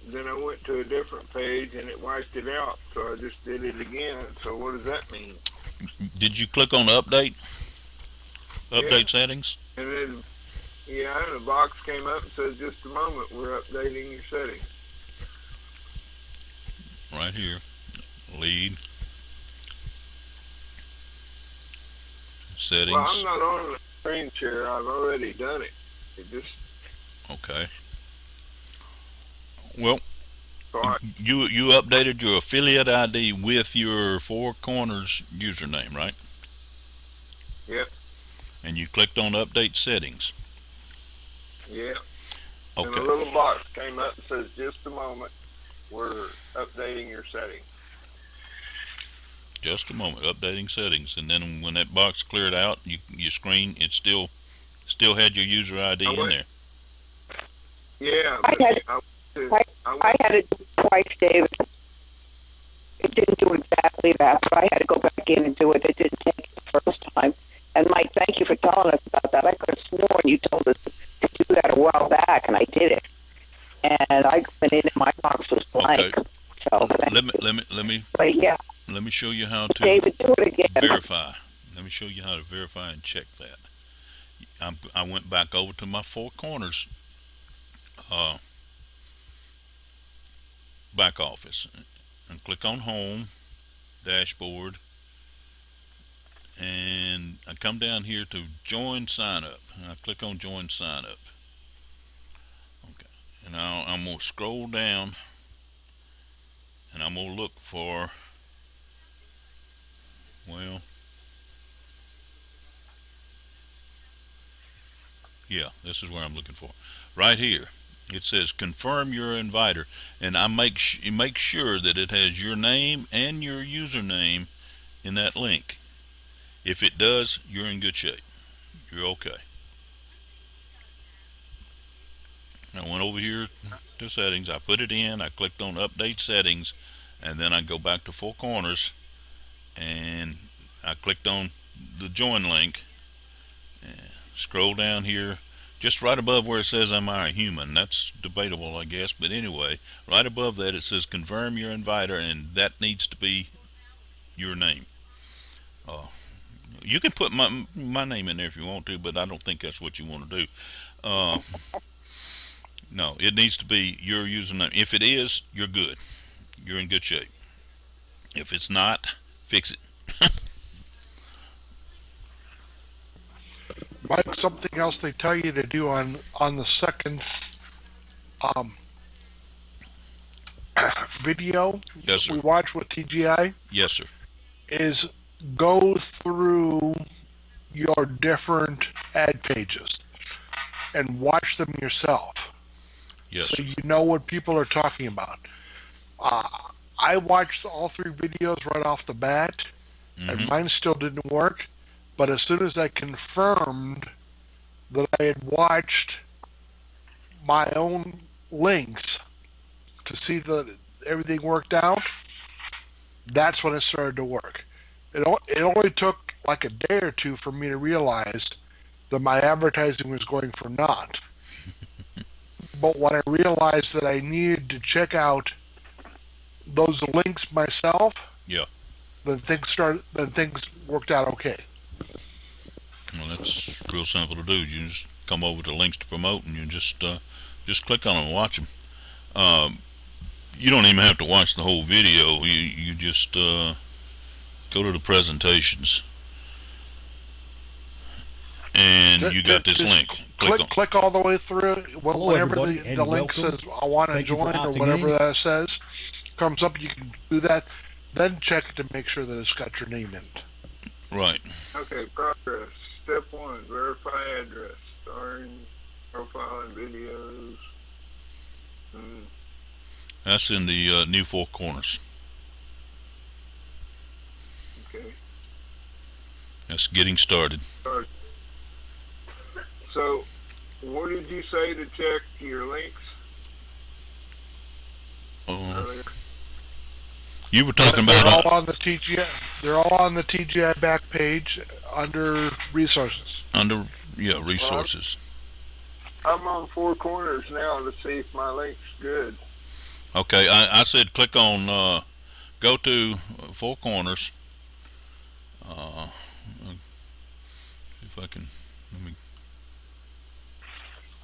Then I went to a different page and it wiped it out, so I just did it again. So what does that mean? Did you click on update? Update Yeah. settings? And then, yeah, and the box came up and says, just a moment, we're updating your settings. Right here. Lead. Settings. Well, I'm not on the screen share. I've already done it. It just, Okay. Well, so I, you updated your affiliate ID with your Four Corners username, right? Yep. And you clicked on update settings. yeah. And a Okay. little box came up and says, just a moment, we're updating your settings. Just a moment. Updating settings, and then when that box cleared out, your screen it still had your user ID in there. Yeah. I but had- I had it twice, David. It didn't do exactly that, but I had to go back in and do it. It didn't take it the first time. And Mike, thank you for telling us about that. I could have sworn you told us to do that a while back, and I did it. And I went in and my box was blank. Okay. So, Let but me show you how to David, do it again. verify. Let me show you how to verify and check that. I went back over to my Four Corners back office and click on Home, Dashboard, and I come down here to Join Sign Up. And I click on Join Sign Up. Okay, and now I'm going to scroll down and I'm going to look for, well, yeah, this is where I'm looking for. Right here. It says confirm your inviter, and I make sure that it has your name and your username in that link. If it does, you're in good shape. You're okay. I went over here to settings. I put it in. I clicked on update settings, and then I go back to Four Corners, and I clicked on the join link. And scroll down here. Just right above where it says am I a human. That's debatable, I guess, but anyway, right above that it says confirm your inviter, and that needs to be your name. You can put my name in there if you want to, but I don't think that's what you want to do. No, it needs to be your username. If it is, you're good. You're in good shape. If it's not, fix it. Mike, something else they tell you to do on the second video Yes, sir. we watch with TGI Yes, sir. is go through your different ad pages and watch them yourself, Yes, so sir. you know what people are talking about. I watched all three videos right off the bat, and mine still didn't work. But as soon as I confirmed that I had watched my own links to see that everything worked out, that's when it started to work. It only took like a day or two for me to realize that my advertising was going for naught. But when I realized that I needed to check out those links myself, Yeah. then things worked out okay. Well, that's real simple to do. You just come over to links to promote, and you just click on them and watch them. You don't even have to watch the whole video. You just go to the presentations, and you got this Just link. Click on. click all the way through. Hello, Whenever everybody, the and link welcome. says I want to Thank you for join or opting whatever in. that says comes up, you can do that. Then check it to make sure that it's got your name in it. Right. Okay, progress. Step 1, verify address. Starring profile and videos. That's in the new Four Corners. Okay. That's getting started. So, what did you say to check your links earlier? You were talking They're about all on the TGI. They're all on the TGI back page under resources. under resources. I'm on Four Corners now to see if my link's good. Okay, I said click on go to Four Corners. See if I can. Let me.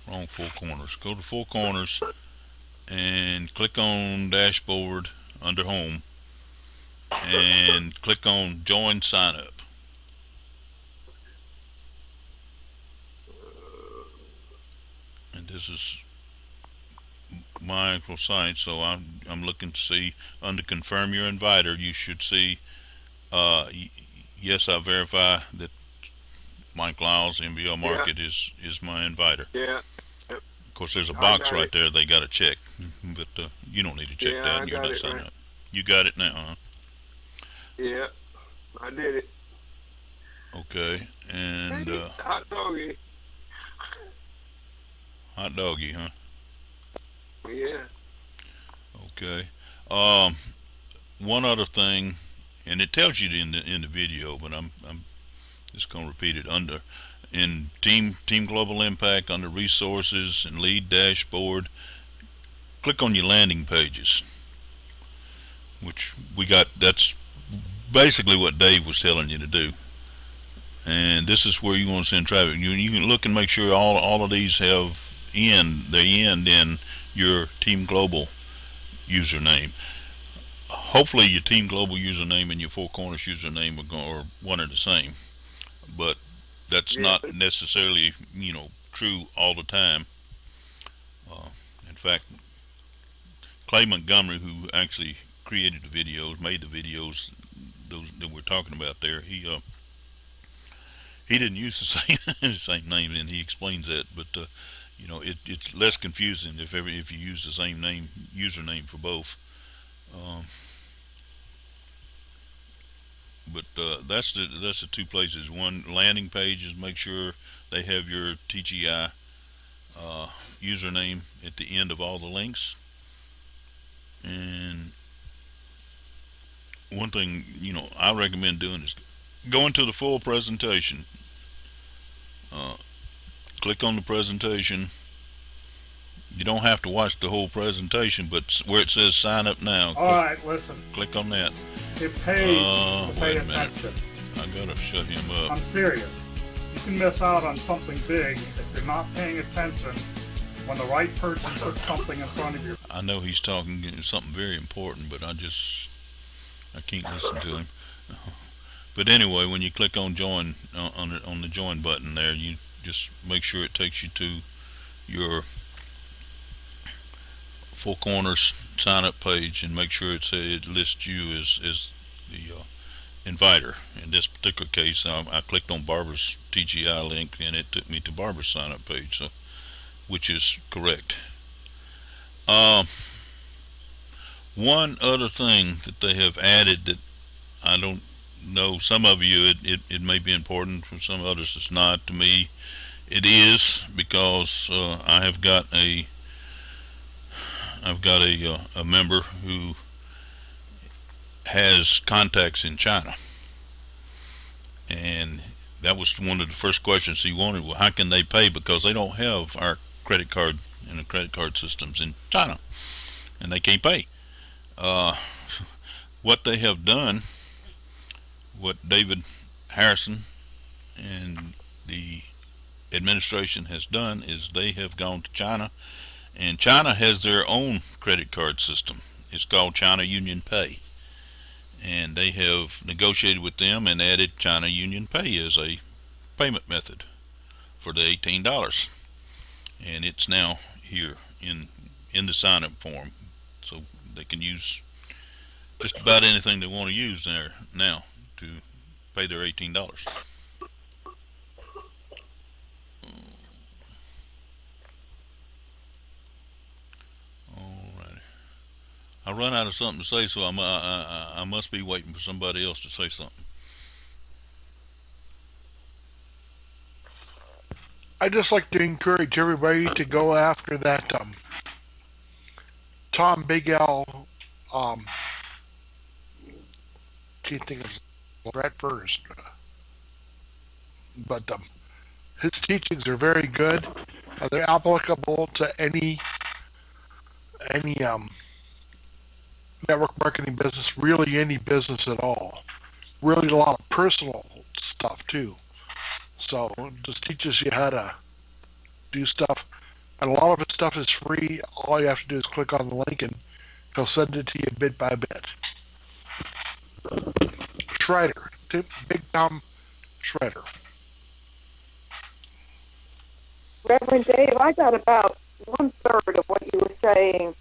Wrong Four Corners. Go to Four Corners and click on Dashboard under Home and click on Join Sign Up. And this is my actual site, so I'm looking to see under Confirm Your Inviter. You should see yes, I verify that Mike Lyles, MBL Market, is my inviter. Yeah. Of course, there's a I box got right it. there they got to check, but you don't need to check Yeah, that. I You're got not it signing right. up. You got it now, huh? Yeah, I did it. Okay, and Hey, hot doggy. hot doggy, huh? Yeah. Okay. Um, one other thing, and it tells you in the video, but I'm just gonna repeat it under in Team Global Impact under Resources and Lead Dashboard. Click on your landing pages, which we got. That's basically what Dave was telling you to do. And this is where you want to send traffic. You can look and make sure all of these have they end in your Team Global username. Hopefully your Team Global username and your Four Corners username are one and the same, but that's Yeah. not necessarily true all the time. In fact, Clay Montgomery, who actually created the videos, made the videos those that we're talking about there, he didn't use the same name, and he explains that. But it's less confusing if you use the same username for both. Um, but that's the two places. One, landing pages, make sure they have your TGI username at the end of all the links. And one thing I recommend doing is going to the full presentation. Click on the presentation. You don't have to watch the whole presentation, but where it says sign up now, All right, listen. click on that. It pays to pay Wait a minute. attention. I gotta shut him up. I'm serious. You can miss out on something big if you're not paying attention when the right person puts something in front of you. I know he's talking something very important, but I can't listen to him. But anyway, when you click on join on the join button there, you just make sure it takes you to your Four Corners sign up page, and make sure it lists you as the inviter. In this particular case, I clicked on Barbara's TGI link, and it took me to Barbara's sign up page, so which is correct. One other thing that they have added that I don't know, some of you it may be important, for some others it's not. To me it is, because I've got a member who has contacts in China, and that was one of the first questions he wanted. Well, how can they pay, because they don't have our credit card and the credit card systems in China, and they can't pay. What they have done, what David Harrison and the administration has done, is they have gone to China, and China has their own credit card system. It's called China Union Pay, and they have negotiated with them and added China Union Pay as a payment method for the $18, and it's now here in the sign up form, so they can use just about anything they want to use there now to pay their $18. Alrighty, I run out of something to say, so I must be waiting for somebody else to say something. I just like to encourage everybody to go after that Tom Big L. Can't think of his right first, but his teachings are very good, They're applicable to any network marketing business, really any business at all. Really a lot of personal stuff too. So it just teaches you how to do stuff, and a lot of its stuff is free. All you have to do is click on the link, and he'll send it to you bit by bit. Shredder, Big Tom Shredder. Reverend Dave, I got about 1/3 of what you were saying.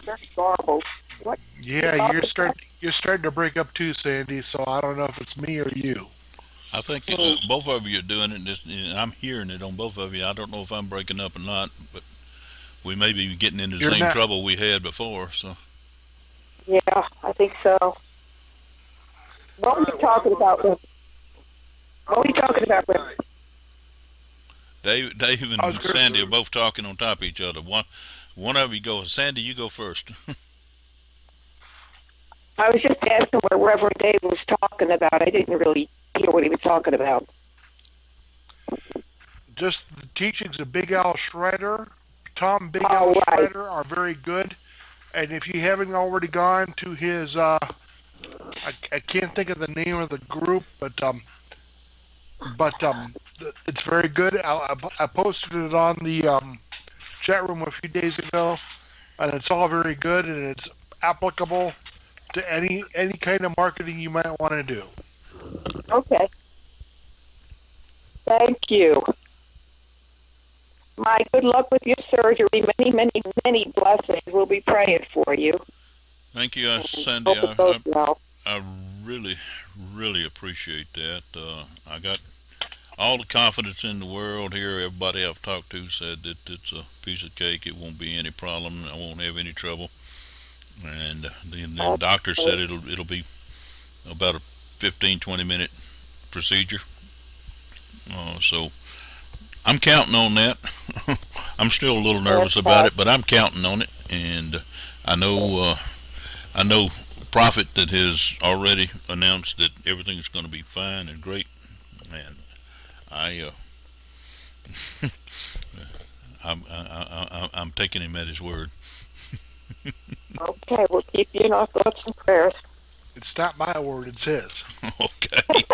Very garbled. What? Yeah, you're starting to break up too, Sandy. So I don't know if it's me or you. I think both of you are doing it. I'm hearing it on both of you. I don't know if I'm breaking up or not, but we may be getting into the You're same not. trouble we had before. So, Yeah, I think so. What were you talking about? What were you talking about, Reverend? Dave I was and gonna- Sandy are both talking on top of each other. One of you go. Sandy, you go first. I was just asking what Reverend Dave was talking about. I didn't really hear what he was talking about. Just the teachings of Big Al Shredder, Tom Big Oh, Al right. Shredder are very good. And if you haven't already gone to his, I can't think of the name of the group, but it's very good. I posted it on the chat room a few days ago, and it's all very good, and it's applicable to any kind of marketing you might want to do. Okay. Thank you. My good luck with your surgery. Many, many, many blessings. We'll be praying for you. Thank you, Sandy. Hope it goes well. I really, really appreciate that. I got all the confidence in the world here. Everybody I've talked to said that it's a piece of cake. It won't be any problem. I won't have any trouble. And the doctor said it'll be about a 15-20 minute procedure. So I'm counting on that. I'm still a little nervous about it, but I'm counting on it. And I know Prophet that has already announced that everything's going to be fine and great. And I'm taking him at his word. Okay, we'll keep you in our thoughts and prayers. It's not my word; it's his. Okay,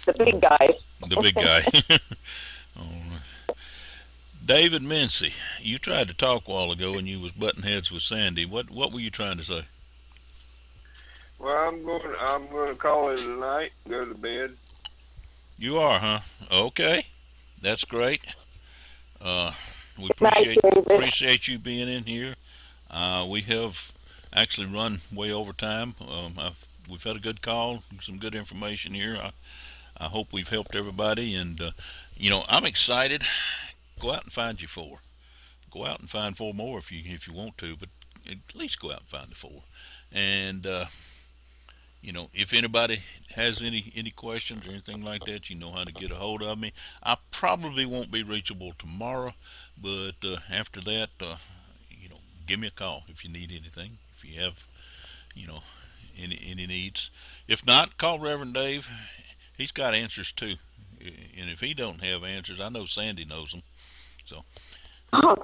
The big guy. the big guy. Oh, David Mincy, you tried to talk a while ago and you was butting heads with Sandy. What were you trying to say? Well, I'm going to call it a night. Go to bed. You are, huh? Okay, that's great. We Good night, David. appreciate you being in here. We have actually run way over time. We've had a good call, some good information here. I hope we've helped everybody, and I'm excited. Go out and find you four. Go out and find four more if you want to, but at least go out and find the four. And if anybody has any questions or anything like that, you know how to get a hold of me. I probably won't be reachable tomorrow, but after that, give me a call if you need anything. If you have, any needs. If not, call Reverend Dave. He's got answers too. And if he don't have answers, I know Sandy knows them. So, Oh,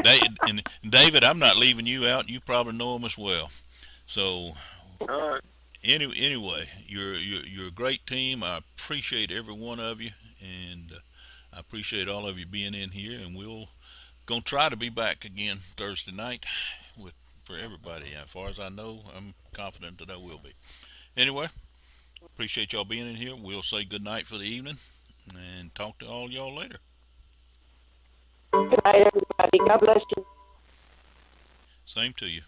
David, I'm not leaving you out. You probably know him as well. So, All right. anyway, you're a great team. I appreciate every one of you, and I appreciate all of you being in here. And we'll gonna try to be back again Thursday night for everybody. As far as I know, I'm confident that I will be. Anyway, appreciate y'all being in here. We'll say good night for the evening, and talk to all y'all later. good night, everybody. God bless you. Same to you.